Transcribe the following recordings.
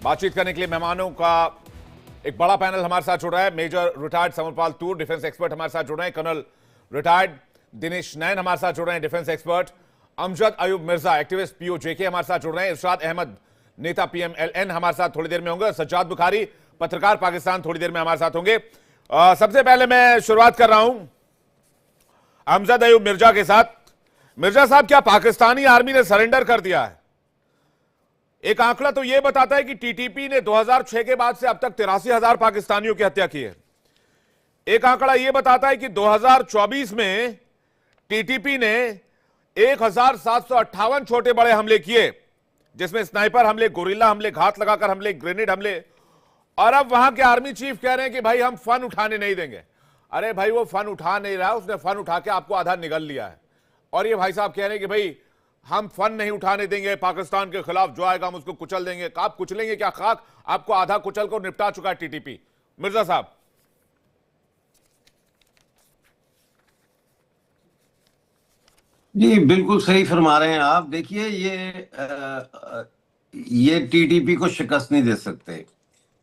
बातचीत करने के लिए मेहमानों का एक बड़ा पैनल हमारे साथ जुड़ रहा है। मेजर रिटायर्ड समरपाल तूर डिफेंस एक्सपर्ट हमारे साथ जुड़ रहे हैं। कर्नल रिटायर्ड दिनेश नैन हमारे साथ जुड़ रहे हैं, defence expert. Amjad Ayub Mirza activist PoJK हमारे साथ जुड़ रहे हैं। इरशाद अहमद नेता पीएमएलएन हमारे साथ थोड़ी देर में होंगे। सज्जाद बुखारी पत्रकार पाकिस्तान थोड़ी देर में हमारे साथ होंगे। सबसे पहले मैं शुरुआत कर रहा हूं अमजद अयूब मिर्जा के साथ। मिर्जा साहब, क्या पाकिस्तानी आर्मी ने सरेंडर कर दिया है? एक आंकड़ा तो यह बताता है कि टीटीपी ने 2006 के बाद से अब तक 83,000 पाकिस्तानियों की हत्या की है। एक आंकड़ा यह बताता है कि 2024 में टीटीपी ने 1,758 छोटे बड़े हमले किए, जिसमें स्नाइपर हमले, गोरिल्ला हमले, घात लगाकर हमले, ग्रेनेड हमले। और अब वहां के आर्मी चीफ कह रहे हैं कि भाई हम फन उठाने नहीं देंगे। अरे भाई, वो फन उठा नहीं रहा, उसने फन उठा के आपको आधा निगल लिया है। और ये भाई साहब कह रहे हैं कि भाई हम फन नहीं उठाने देंगे, पाकिस्तान के खिलाफ जो आएगा हम उसको कुचल देंगे। आप कुचलेंगे क्या? खाक आपको आधा कुचल को निपटा चुका है टीटीपी। मिर्जा साहब। जी बिल्कुल सही फरमा रहे हैं आप। देखिए ये टीटीपी को शिकस्त नहीं दे सकते,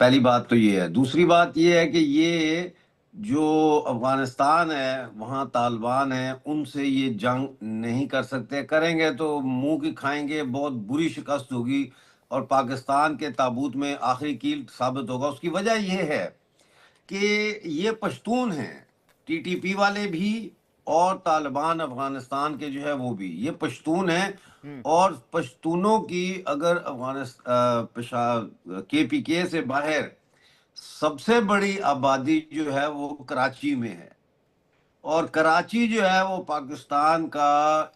पहली बात तो ये है। दूसरी बात ये है कि ये जो अफगानिस्तान है वहाँ तालिबान है, उनसे ये जंग नहीं कर सकते। करेंगे तो मुंह की खाएंगे, बहुत बुरी शिकस्त होगी और पाकिस्तान के ताबूत में आखिरी कील साबित होगा। उसकी वजह यह है कि ये पश्तून हैं, टीटीपी वाले भी और तालिबान अफगानिस्तान के जो है वो भी, ये पश्तून हैं। और पश्तूनों की अगर केपीके से बाहर सबसे बड़ी आबादी जो है वो कराची में है। और कराची जो है वो पाकिस्तान का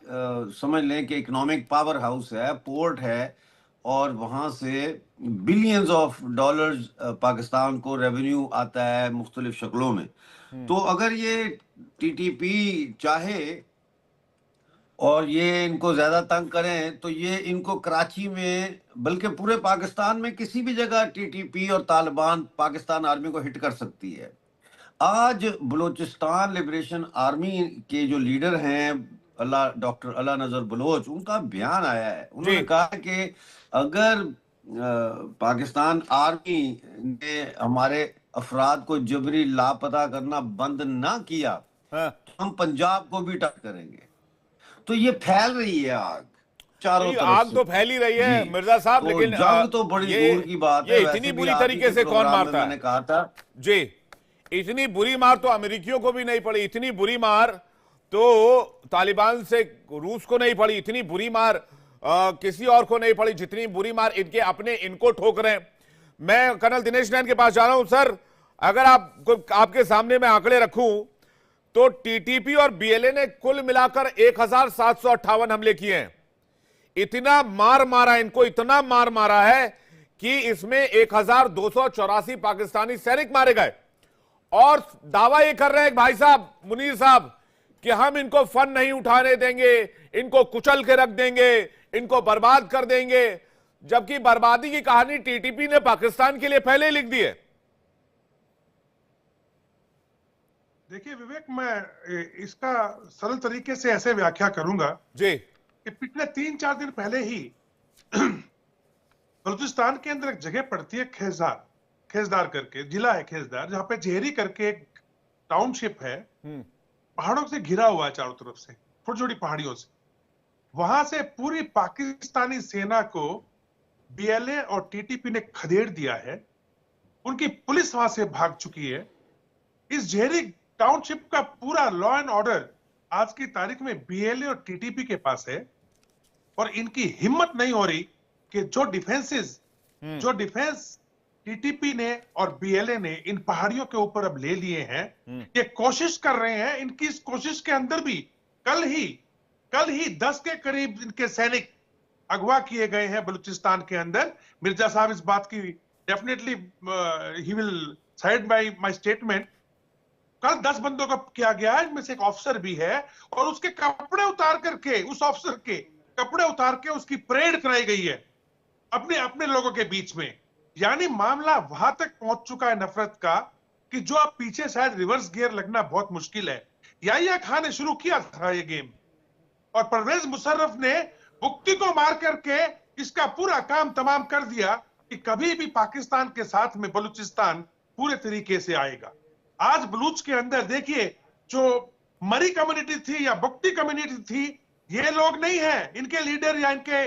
समझ लें कि इकोनॉमिक पावर हाउस है, पोर्ट है, और वहाँ से बिलियंस ऑफ डॉलर्स पाकिस्तान को रेवेन्यू आता है मुख्तलिफ शक्लों में। तो अगर ये टीटीपी चाहे और ये इनको ज्यादा तंग करें तो ये इनको कराची में, बल्कि पूरे पाकिस्तान में किसी भी जगह टीटीपी और तालिबान पाकिस्तान आर्मी को हिट कर सकती है। आज बलूचिस्तान लिबरेशन आर्मी के जो लीडर हैं डॉक्टर अला नजर बलोच, उनका बयान आया है। उन्होंने कहा कि अगर पाकिस्तान आर्मी ने हमारे अफराद को जबरी लापता करना बंद ना किया तो हम पंजाब को भी टच करेंगे। तो ये फैल रही है आग चारों तरफ। आग तो फैल ही रही है मिर्जा साहब, लेकिन जंग तो बड़ी दूर की बात है। इतनी बुरी तरीके से कौन मारता है? मैंने कहा था जी, इतनी बुरी मार तो अमेरिकियों को भी नहीं पड़ी, इतनी बुरी मार तो तालिबान से रूस को नहीं पड़ी, इतनी बुरी मार किसी और को नहीं पड़ी जितनी बुरी मार इनके अपने इनको ठोक रहे हैं। मैं कर्नल दिनेश नैन के पास जा रहा हूं। सर, अगर आपके सामने मैं आंकड़े रखूं तो टीटीपी और बीएलए ने कुल मिलाकर 1,758 हमले किए हैं। इतना मार मारा इनको, इतना मार मारा है कि इसमें 1,284 पाकिस्तानी सैनिक मारे गए। और दावा ये कर रहे हैं भाई साहब मुनीर साहब कि हम इनको फन नहीं उठाने देंगे, इनको कुचल के रख देंगे, इनको बर्बाद कर देंगे, जबकि बर्बादी की कहानी टीटीपी ने पाकिस्तान के लिए पहले लिख दी है। देखिए विवेक, मैं इसका सरल तरीके से ऐसे व्याख्या करूंगा जी कि पिछले 3-4 दिन पहले ही बलूचिस्तान के अंदर एक जगह पड़ती है खेजदार करके, जिला है खेजदार, जहां पे जेहरी करके एक टाउनशिप है। पहाड़ों से घिरा हुआ है चारों तरफ से, छोटी छोटी पहाड़ियों से। वहां से पूरी पाकिस्तानी सेना को बीएलए और टीटीपी ने खदेड़ दिया है। उनकी पुलिस वहां से भाग चुकी है। इस जेहरी टाउनशिप का पूरा लॉ एंड ऑर्डर आज की तारीख में बीएलए और टीटीपी के पास है। और इनकी हिम्मत नहीं हो रही कि जो डिफेंस टीटीपी ने और बीएलए ने इन पहाड़ियों के ऊपर अब ले लिए हैं, ये कोशिश कर रहे हैं। इनकी इस कोशिश के अंदर भी कल ही 10 के करीब इनके सैनिक अगवा किए गए हैं बलूचिस्तान के अंदर। मिर्जा साहब इस बात की definitely he will side by my statement. कल 10 बंदों का किया गया है, इनमें से एक ऑफिसर भी है, और उसके कपड़े उतार करके, उस ऑफिसर के कपड़े उतार के उसकी परेड कराई गई है अपने लोगों के बीच में। यानी मामला वहां तक पहुंच चुका है नफरत का कि जो अब पीछे शायद रिवर्स गियर लगना बहुत मुश्किल है। याहिया खान ने शुरू किया था ये गेम और परवेज मुशर्रफ ने मुक्ति को मार करके इसका पूरा काम तमाम कर दिया। कि कभी भी पाकिस्तान के साथ में बलूचिस्तान पूरे तरीके से आएगा। आज बलूच के अंदर देखिए, जो मरी कम्युनिटी थी या बख्ती कम्युनिटी थी, ये लोग नहीं है इनके लीडर या इनके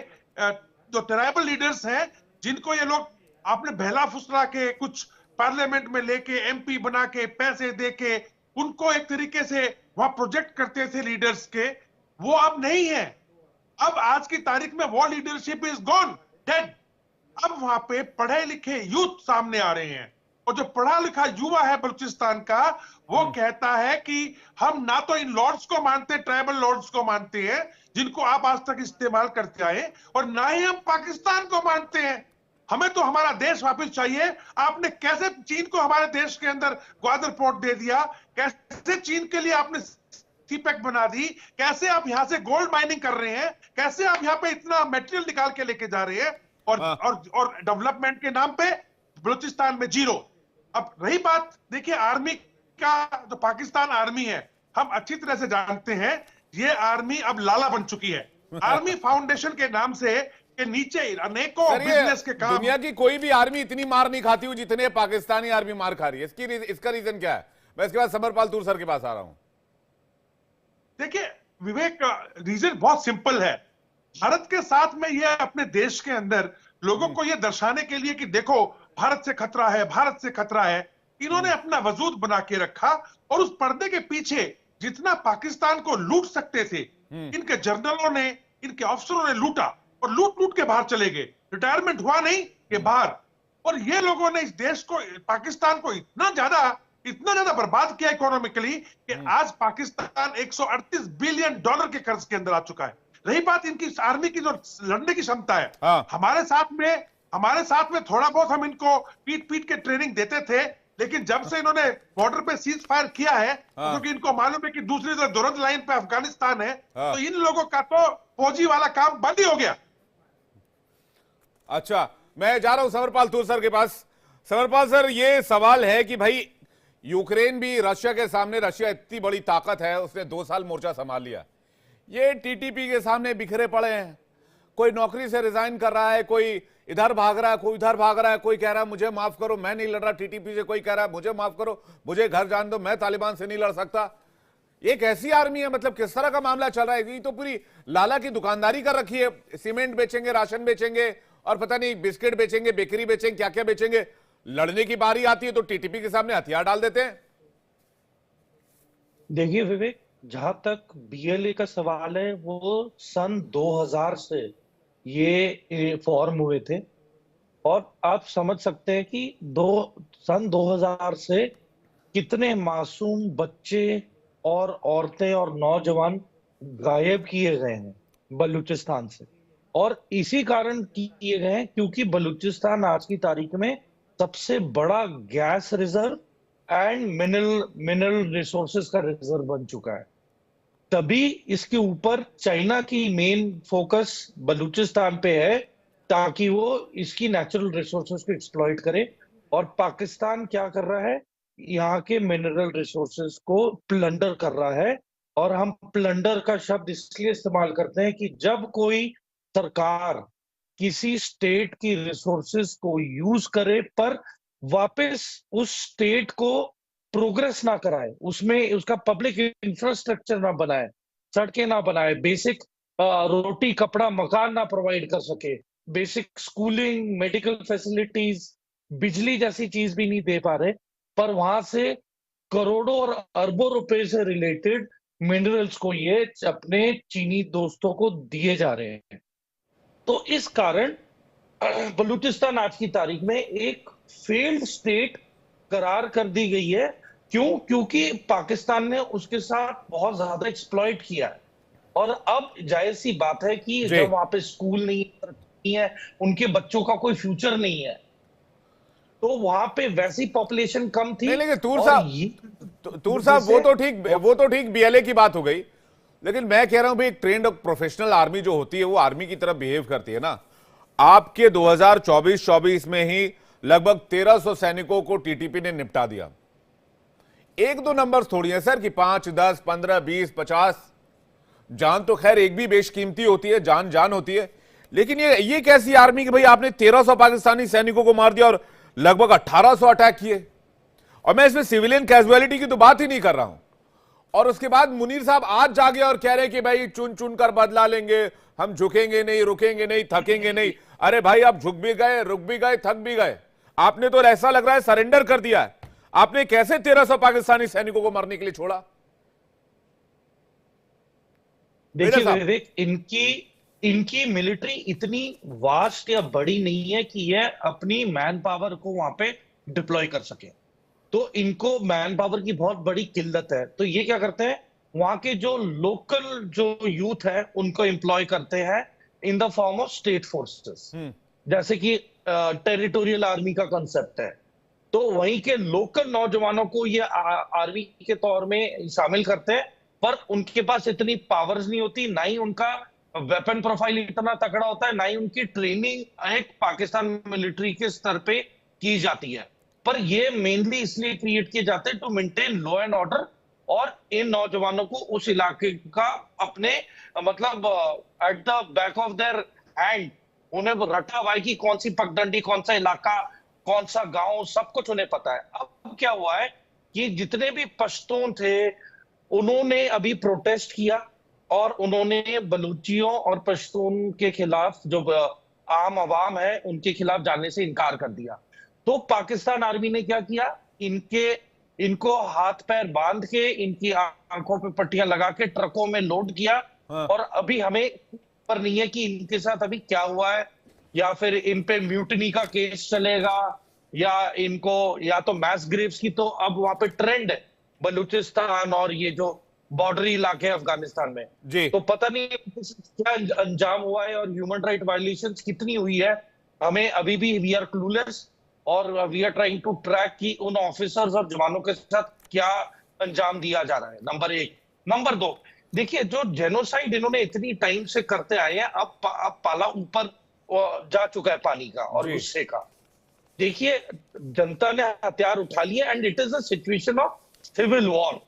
जो ट्राइबल लीडर्स हैं, जिनको ये लोग आपने बहला फुसला के कुछ पार्लियामेंट में लेके एमपी बना के पैसे दे के उनको एक तरीके से वहां प्रोजेक्ट करते थे लीडर्स के, वो अब नहीं है। अब आज की तारीख में वो लीडरशिप इज गॉन, डेड। अब वहां पे पढ़े लिखे यूथ सामने आ रहे हैं, और जो पढ़ा लिखा युवा है बलूचिस्तान का, वो कहता है कि हम ना तो इन लॉर्ड्स को मानते, ट्राइबल लॉर्ड्स को मानते हैं जिनको आप आज तक इस्तेमाल करते आए, और ना ही हम पाकिस्तान को मानते हैं। हमें तो हमारा देश वापस चाहिए। आपने कैसे चीन को हमारे देश के अंदर ग्वादर पोर्ट दे दिया, कैसे चीन के लिए आपने सीपेक बना दी, कैसे आप यहां से गोल्ड माइनिंग कर रहे हैं, कैसे आप यहां पे इतना मटेरियल निकाल के लेके जा रहे हैं, और डेवलपमेंट के नाम पे बलूचिस्तान में जीरो। अब रही बात, देखिए आर्मी का, जो पाकिस्तान आर्मी है, हम अच्छी तरह से जानते हैं, ये आर्मी अब लाला बन चुकी है। आर्मी फाउंडेशन के नाम से के नीचे अनेकों बिजनेस के काम। दुनिया की कोई भी आर्मी इतनी मार नहीं खाती हुई जितने पाकिस्तानी आर्मी मार खा रही है। इसका रीजन क्या है? मैं इसके बाद समरपाल तूर सर के पास आ रहा हूं। देखिए विवेक, का रीजन बहुत सिंपल है। भारत के साथ में ये अपने देश के अंदर लोगों को ये दर्शाने के लिए कि देखो भारत से खतरा है, भारत से खतरा है, इन्होंने अपना वजूद बना के रखा, और उस पर्दे के पीछे जितना पाकिस्तान को लूट सकते थे, इनके जनरलों ने, इनके अफसरों ने लूटा, और लूट लूट के बाहर चले गए। रिटायरमेंट हुआ नहीं कि बाहर। और ये लोगों ने इस देश को, पाकिस्तान को इतना ज्यादा बर्बाद किया इकोनॉमिकली कि आज पाकिस्तान 138 बिलियन डॉलर के कर्ज के अंदर आ चुका है। रही बात इनकी आर्मी की जो लड़ने की क्षमता है, हमारे साथ में थोड़ा बहुत हम इनको पीट के ट्रेनिंग देते थे, लेकिन जब से इन्होंने बॉर्डर पे सीज फायर किया है, क्योंकि इनको मालूम है कि दूसरी तरफ दुरंत लाइन पे अफगानिस्तान है, तो इन लोगों का तो फौजी वाला काम बंद ही हो गया। अच्छा, मैं जा रहा हूं समरपाल तूर सर के पास। समरपाल सर, ये सवाल है कि भाई यूक्रेन भी रशिया के सामने, रशिया इतनी बड़ी ताकत है, उसने 2 साल मोर्चा संभाल लिया। ये टीटीपी के सामने बिखरे पड़े हैं, कोई नौकरी से रिजाइन कर रहा है, कोई इधर भाग रहा है, कोई उधर भाग रहा है, कोई कह रहा है मुझे माफ करो मैं नहीं लड़ रहा टीटीपी से, कोई कह रहा है मुझे माफ करो, मुझे घर जान दो, मैं तालिबान से नहीं लड़ सकता। ये कैसी आर्मी है? मतलब किस तरह का मामला चल रहा है? ये तो पूरी लाला की दुकानदारी कर रखी है। सीमेंट बेचेंगे, राशन बेचेंगे, और पता नहीं बिस्किट बेचेंगे, बेकरी बेचेंगे, क्या क्या बेचेंगे। लड़ने की बारी आती है तो टीटीपी के सामने हथियार डाल देते हैं। देखिए विवेक, जहां तक बीएलए का सवाल है, वो सन 2000 से ये फॉर्म हुए थे, और आप समझ सकते हैं कि सन 2000 से कितने मासूम बच्चे और औरतें और नौजवान गायब किए गए हैं बलूचिस्तान से। और इसी कारण किए गए हैं क्योंकि बलूचिस्तान आज की तारीख में सबसे बड़ा gas reserve and mineral resources का रिजर्व बन चुका है। तभी इसके ऊपर चाइना की मेन फोकस बलूचिस्तान पे है, ताकि वो इसकी नेचुरल रिसोर्सेज को एक्सप्लॉइट करे। और पाकिस्तान क्या कर रहा है, यहाँ के मिनरल रिसोर्सेज को प्लंडर कर रहा है। और हम प्लंडर का शब्द इसलिए इस्तेमाल करते हैं कि जब कोई सरकार किसी स्टेट की रिसोर्सेज को यूज करे पर वापस उस स्टेट को प्रोग्रेस ना कराए, उसमें उसका पब्लिक इंफ्रास्ट्रक्चर ना बनाए, सड़कें ना बनाए, बेसिक रोटी कपड़ा मकान ना प्रोवाइड कर सके, बेसिक स्कूलिंग, मेडिकल फैसिलिटीज, बिजली जैसी चीज भी नहीं दे पा रहे, पर वहां से करोड़ों और अरबों रुपए से रिलेटेड मिनरल्स को ये अपने चीनी दोस्तों को दिए जा रहे हैं। तो इस कारण बलूचिस्तान आज की तारीख में एक फेल्ड स्टेट करार कर दी गई है। क्यों? क्योंकि पाकिस्तान ने उसके साथ बहुत ज्यादा एक्सप्लॉइट किया है। और अब जाहिर सी बात है कि जब वहां पे स्कूल नहीं है, उनके बच्चों का कोई फ्यूचर नहीं है, तो वहां पे वैसी पॉपुलेशन कम थी। लेकिन तूर साहब वो तो ठीक बीएलए की बात हो गई, लेकिन मैं कह रहा हूं भाई एक ट्रेंड प्रोफेशनल आर्मी जो होती है वो आर्मी की तरफ बिहेव करती है ना। आपके 2024 में ही लगभग 1300 सैनिकों को टीटीपी ने निपटा दिया। एक दो नंबर्स थोड़ी है सर कि 5, 10, 15, 20, 50। जान तो खैर एक भी बेशकीमती होती है, जान होती है, लेकिन ये कैसी आर्मी कि भाई आपने 1300 पाकिस्तानी सैनिकों को मार दिया और लगभग 1800 अटैक किए, और मैं इसमें सिविलियन कैजुअलिटी की तो बात ही नहीं कर रहा हूं। और उसके बाद मुनीर साहब आज जागे और कह रहे हैं कि भाई चुन चुन कर बदला लेंगे, हम झुकेंगे नहीं, रुकेंगे नहीं, थकेंगे नहीं। अरे भाई आप झुक भी गए, रुक भी गए, थक भी गए, आपने तो ऐसा लग रहा है सरेंडर कर दिया है। आपने कैसे 1300 पाकिस्तानी सैनिकों को मारने के लिए छोड़ा? देखिए विवेक, इनकी मिलिट्री इतनी वास्ट या बड़ी नहीं है कि यह अपनी मैन पावर को वहां पे डिप्लॉय कर सके। तो इनको मैन पावर की बहुत बड़ी किल्लत है। तो ये क्या करते हैं, वहां के जो लोकल जो यूथ है उनको एम्प्लॉय करते हैं in the form of state forces, जैसे कि टेरिटोरियल आर्मी का कंसेप्ट है। तो वहीं के लोकल नौजवानों को ये आर्मी के तौर में शामिल करते हैं, पर उनके पास इतनी पावर्स नहीं होती, ना ही उनका वेपन प्रोफाइल इतना तगड़ा होता है, ना ही उनकी ट्रेनिंग एक पाकिस्तान मिलिट्री के स्तर पे की जाती है। पर ये मेनली इसलिए क्रिएट किए जाते हैं to maintain law and order, और इन नौजवानों को उस इलाके का अपने मतलब at the back of their hand उन्हें रटा हुआ है कि कौन सी पगडंडी, कौन सा इलाका, कौन सा गांव, सब कुछ उन्हें पता है। अब क्या हुआ है कि जितने भी पश्तून थे उन्होंने अभी प्रोटेस्ट किया, और उन्होंने बलूचियों और पश्तून के खिलाफ जो आम आवाम है उनके खिलाफ जाने से इनकार कर दिया। तो पाकिस्तान आर्मी ने क्या किया, इनको हाथ पैर बांध के, इनकी आंखों पे पट्टियां लगा के ट्रकों में लोड किया। और अभी हमें पर नहीं है कि इनके साथ अभी क्या हुआ है, या फिर इन पे म्यूटिनी का केस चलेगा, या इनको या तो मैस ग्रेव्स की तो अब वहां पे ट्रेंड है बलूचिस्तान और ये जो बॉर्डरी इलाके अफगानिस्तान में जी। तो पता नहीं क्या अंजाम हुआ है और ह्यूमन राइट वायलेशंस कितनी हुई है। हमें अभी भी वी आर क्लूलेस, और we are trying to track कि उन ऑफिसर्स और जवानों के साथ क्या अंजाम दिया जा रहा है, नंबर एक। नंबर दो, देखिए जो जेनोसाइड इन्होंने इतनी टाइम से करते आए हैं, अब पाला ऊपर जा चुका है पानी का और गुस्से का। देखिए जनता ने हथियार उठा लिए, and it is a situation of civil war.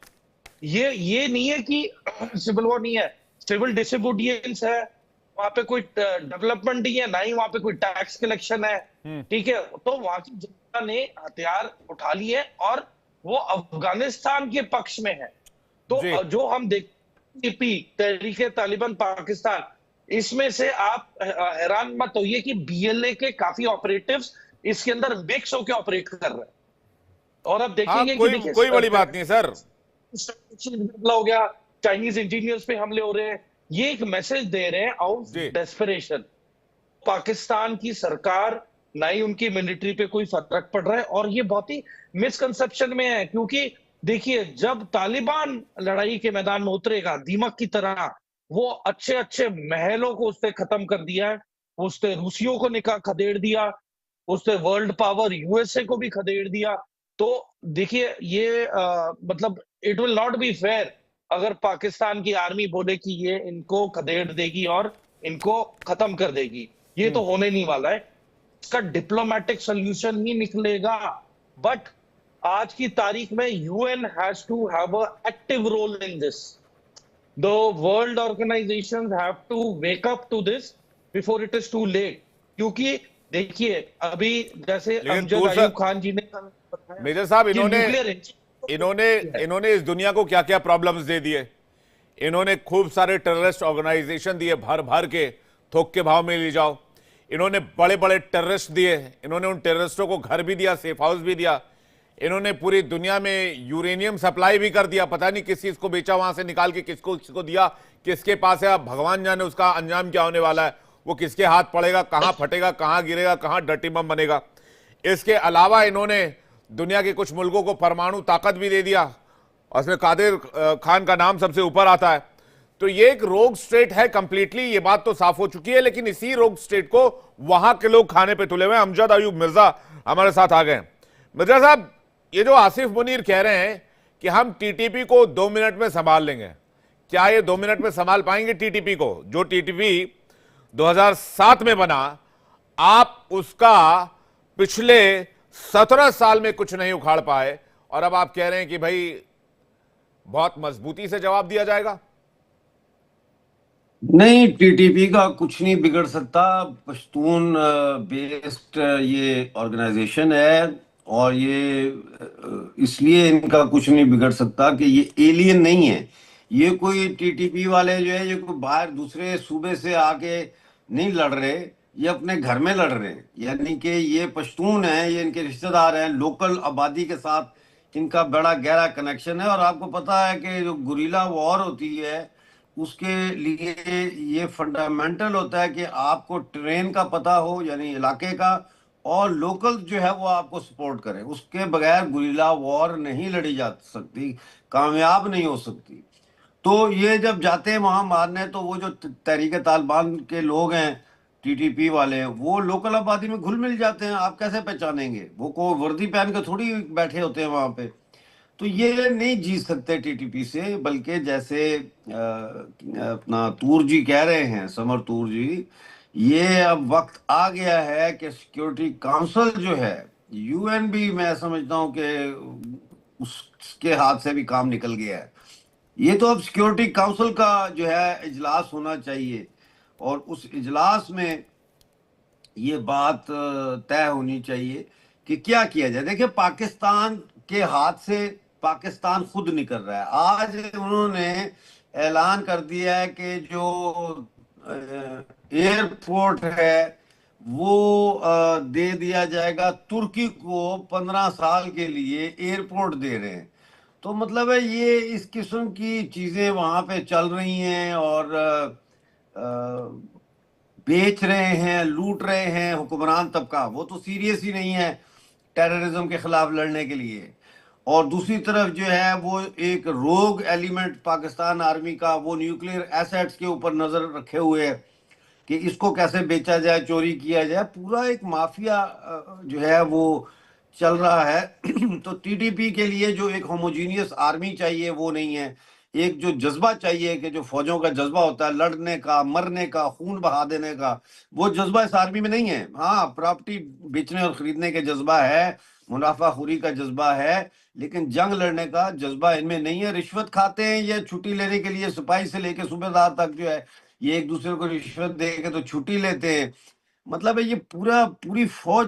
ये नहीं है कि सिविल वॉर नहीं है, सिविल डिसोबीडियंस है, वहां पे कोई डेवलपमेंट नहीं है, ना ही वहां पे कोई टैक्स कलेक्शन है, ठीक है। तो वहां की जनता ने हथियार उठा लिए और वो अफगानिस्तान के पक्ष में है। तो जो हम देखते तहरीके तालिबान पाकिस्तान, इसमें से आप हैरान मत होइए कि बीएलए के काफी ऑपरेटिव्स इसके अंदर मिक्स होकर ऑपरेट कर रहे हैं। और अब देखेंगे कि कोई बड़ी बात नहीं सर, हो गया, चाइनीज इंजीनियर्स पे हमले हो रहे हैं, ये एक मैसेज दे रहे हैं आउट डेस्परेशन। पाकिस्तान की सरकार ना ही उनकी मिलिट्री पे कोई फर्क पड़ रहा है, और ये बहुत ही मिसकंसेप्शन में है। क्योंकि देखिए जब तालिबान लड़ाई के मैदान में उतरेगा दीमक की तरह, वो अच्छे अच्छे महलों को उसने खत्म कर दिया है, उसने रूसियों को निकाह खदेड़ दिया, उसने वर्ल्ड पावर यूएसए को भी खदेड़ दिया। तो देखिए ये मतलब it will not be fair अगर पाकिस्तान की आर्मी बोले कि ये इनको खदेड़ देगी और इनको खत्म कर देगी, ये तो होने नहीं वाला है। इसका डिप्लोमेटिक सॉल्यूशन ही निकलेगा। बट आज की तारीख में UN has to have a active role in this. The world organisations have to wake up to this before it is too late. क्योंकि देखिए अभी जैसे अमजद अयूब खान जी ने मेजर साहब इन्होंने इस दुनिया को क्या क्या प्रॉब्लम्स दे दिए। इन्होंने खूब सारे टेररिस्ट ऑर्गेनाइजेशन दिए, भर भर के थोक के भाव में ले जाओ। इन्होंने बड़े बड़े टेररिस्ट दिए, इन्होंने उन टेररिस्टों को घर भी दिया, सेफ हाउस भी दिया। इन्होंने पूरी दुनिया में यूरेनियम सप्लाई भी कर दिया, पता नहीं किस चीज को बेचा, वहां से निकाल के किसको दिया, किसके पास है, अब भगवान जाने उसका अंजाम क्या होने वाला है, वो किसके हाथ पड़ेगा, कहां फटेगा, कहां गिरेगा, कहां डर्टी बम बनेगा। इसके अलावा इन्होंने दुनिया के कुछ मुल्कों को परमाणु ताकत भी दे दिया, और उसमें कादिर खान का नाम सबसे ऊपर आता है। तो ये एक रोग स्टेट है कंप्लीटली, ये बात तो साफ हो चुकी है। लेकिन इसी रोग स्टेट को वहां के लोग खाने पे तुले हुए। अमजद अयूब मिर्जा हमारे साथ आ गए। मिर्जा साहब, ये जो आसिफ मुनीर कह रहे हैं कि हम टीटीपी को 2 मिनट में संभाल लेंगे, क्या ये 2 मिनट में संभाल पाएंगे टीटीपी को? जो टीटीपी 2007 में बना, आप उसका पिछले 17 साल में कुछ नहीं उखाड़ पाए, और अब आप कह रहे हैं कि भाई बहुत मजबूती से जवाब दिया जाएगा। नहीं, टीटीपी का कुछ नहीं बिगड़ सकता। पश्तून बेस्ड ये ऑर्गेनाइजेशन है, और ये इसलिए इनका कुछ नहीं बिगड़ सकता कि ये एलियन नहीं है। ये कोई टीटीपी वाले जो है, ये कोई बाहर दूसरे सूबे से आके नहीं लड़ रहे, ये अपने घर में लड़ रहे हैं। यानी कि ये पश्तून है, ये इनके रिश्तेदार हैं, लोकल आबादी के साथ इनका बड़ा गहरा कनेक्शन है। और आपको पता है कि जो गुरीला वॉर होती है, उसके लिए ये फंडामेंटल होता है कि आपको ट्रेन का पता हो, यानी इलाके का, और लोकल जो है वो आपको सपोर्ट करे। उसके बगैर गुरिल्ला वॉर नहीं लड़ी जा सकती, कामयाब नहीं हो सकती। तो ये जब जाते हैं वहां मारने, तो वो जो तहरीक तालिबान के लोग हैं, टीटीपी वाले, वो लोकल आबादी में घुल मिल जाते हैं। आप कैसे पहचानेंगे? वो को वर्दी पहन के थोड़ी बैठे होते हैं वहां पे। तो ये नहीं जीत सकते टीटीपी से। बल्कि जैसे अपना तूर जी कह रहे हैं, समर तूर जी, ये अब वक्त आ गया है कि सिक्योरिटी काउंसिल जो है, यूएन भी मैं समझता हूँ कि उसके हाथ से भी काम निकल गया है। ये तो अब सिक्योरिटी काउंसिल का जो है इजलास होना चाहिए, और उस इजलास में ये बात तय होनी चाहिए कि क्या किया जाए। देखिए, पाकिस्तान के हाथ से पाकिस्तान खुद निकल रहा है। आज उन्होंने ऐलान कर दिया है कि जो एयरपोर्ट है वो दे दिया जाएगा तुर्की को। 15 साल के लिए एयरपोर्ट दे रहे हैं। तो मतलब है ये इस किस्म की चीजें वहां पे चल रही हैं, और बेच रहे हैं, लूट रहे हैं हुक्मरान तबका। वो तो सीरियस ही नहीं है टेररिज्म के खिलाफ लड़ने के लिए। और दूसरी तरफ जो है वो एक रोग एलिमेंट पाकिस्तान आर्मी का, वो न्यूक्लियर एसेट्स के ऊपर नजर रखे हुए है कि इसको कैसे बेचा जाए, चोरी किया जाए। पूरा एक माफिया जो है वो चल रहा है। तो टीटीपी के लिए जो एक होमोजीनियस आर्मी चाहिए वो नहीं है। एक जो जज्बा चाहिए, कि जो फौजों का जज्बा होता है लड़ने का, मरने का, खून बहा देने का, वो जज्बा इस आर्मी में नहीं है। हाँ, प्रॉपर्टी बेचने और खरीदने के जज्बा है, मुनाफाखोरी का जज्बा है, लेकिन जंग लड़ने का जज्बा इनमें नहीं है। रिश्वत खाते हैं ये छुट्टी लेने के लिए, सिपाही से लेकर सूबेदार तक जो है, ये एक दूसरे को रिश्वत दे के तो छुट्टी लेते हैं। मतलब है ये पूरी फौज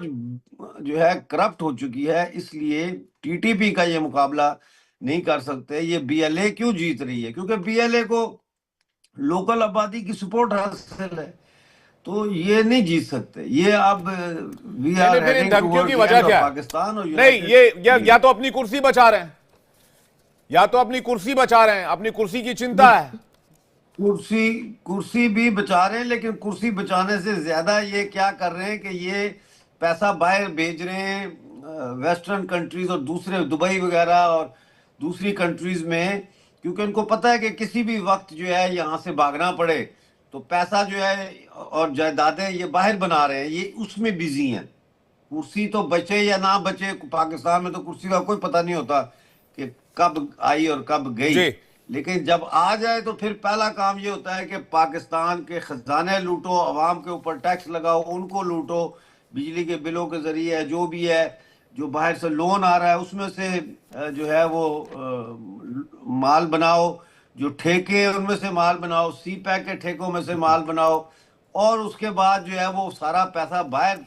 जो है करप्ट हो चुकी है। इसलिए टीटीपी का ये मुकाबला नहीं कर सकते। ये बीएलए क्यों जीत रही है? क्योंकि बीएलए को लोकल आबादी की सपोर्ट हासिल है। तो ये नहीं जीत सकते। ये अब वी आर फिर इन हेडिंग धमकियों टुवर्ड्स की द वजह एंड ऑफ क्या है? पाकिस्तान। और नहीं, ये या तो अपनी कुर्सी बचा रहे हैं, या तो अपनी कुर्सी बचा रहे हैं, अपनी कुर्सी की चिंता है। कुर्सी भी बचा रहे हैं, लेकिन कुर्सी बचाने से ज्यादा ये क्या कर रहे हैं कि ये पैसा बाहर भेज रहे हैं वेस्टर्न कंट्रीज और दूसरे दुबई वगैरह और दूसरी कंट्रीज में। क्योंकि उनको पता है कि किसी भी वक्त जो है यहाँ से भागना पड़े, तो पैसा जो है और जायदादें ये बाहर बना रहे हैं, ये उसमें बिजी हैं। कुर्सी तो बचे या ना बचे, पाकिस्तान में तो कुर्सी का कोई पता नहीं होता कि कब आई और कब गई। जी। लेकिन जब आ जाए तो फिर पहला काम ये होता है कि पाकिस्तान के खजाने लूटो, अवाम के ऊपर टैक्स लगाओ, उनको लूटो, बिजली के बिलों के जरिए जो भी है, जो बाहर से लोन आ रहा है उसमें से जो है वो माल बनाओ, जो ठेके हैं उनमें से माल बनाओ, सी पैक के ठेकों में से माल बनाओ, और उसके बाद जो है वो सारा पैसा बाहर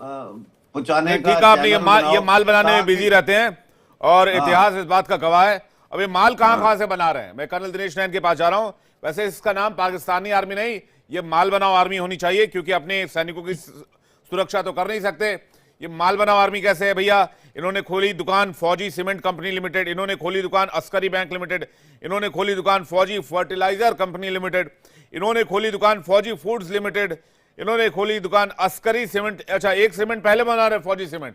पहुंचाने का ठीक है, आपने चैनल ये माल बनाने में ताकि- बिजी रहते हैं, और हाँ। इतिहास इस बात का गवाह है। अब ये माल कहां से बना रहे हैं? मैं कर्नल दिनेश नैन के पास जा रहा हूं। वैसे इसका नाम पाकिस्तानी आर्मी नहीं, ये माल बनाओ आर्मी होनी चाहिए, क्योंकि अपने सैनिकों की सुरक्षा तो कर नहीं सकते। ये माल बनाओ आर्मी कैसे है भैया? इन्होंने खोली दुकान फौजी सीमेंट कंपनी लिमिटेड, इन्होंने खोली दुकान अस्करी बैंक लिमिटेड, इन्होंने खोली दुकान फौजी फर्टिलाइजर कंपनी लिमिटेड, इन्होंने खोली दुकान फौजी फूड्स लिमिटेड, इन्होंने खोली दुकान अस्करी सीमेंट। अच्छा, एक सीमेंट पहले बना रहे फौजी सीमेंट,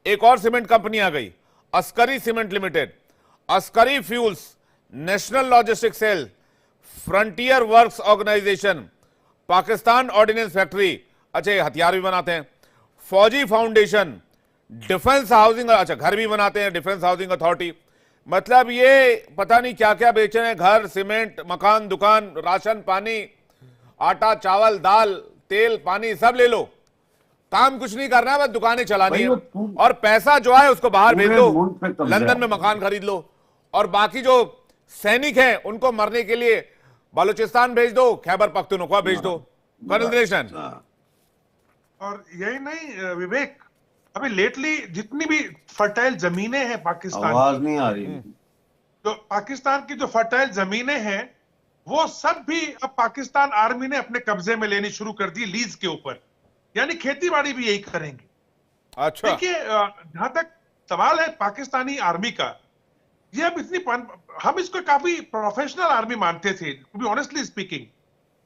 एक और सीमेंट कंपनी आ गई Askari cement limited, Askari fuels, national logistic cell, frontier works organisation, Pakistan ordnance factory. अच्छा, ये हथियार भी बनाते हैं, फौजी फाउंडेशन, डिफेंस हाउसिंग, अच्छा घर भी बनाते हैं, डिफेंस हाउसिंग अथॉरिटी। मतलब ये पता नहीं क्या क्या बेच रहे हैं, घर, सीमेंट, मकान, दुकान, राशन पानी, आटा चावल दाल तेल पानी सब ले लो, काम कुछ नहीं करना है, बस दुकानें चलानी है। और पैसा जो है उसको बाहर भेज दो, लंदन में मकान खरीद लो, और बाकी जो सैनिक हैं उनको मरने के लिए बलूचिस्तान भेज दो, खैबर पख्तूनख्वा भेज दो, कॉन्फिगरेशन। हाँ, और यही नहीं विवेक, अभी लेटली जितनी भी फर्टाइल जमीनें हैं पाकिस्तान आवाज नहीं आ रही। तो पाकिस्तान की जो फर्टाइल जमीनें हैं वो सब भी अब पाकिस्तान आर्मी ने अपने कब्जे में लेनी शुरू कर दी लीज के ऊपर, यानी खेती बाड़ी भी यही करेंगे। अच्छा, देखिए जहां तक सवाल है पाकिस्तानी आर्मी का, ये अब हम इसको काफी प्रोफेशनल आर्मी मानते थे, टू बी ऑनेस्टली स्पीकिंग,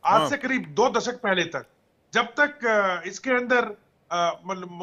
आज से करीब 2 दशक पहले तक, जब तक इसके अंदर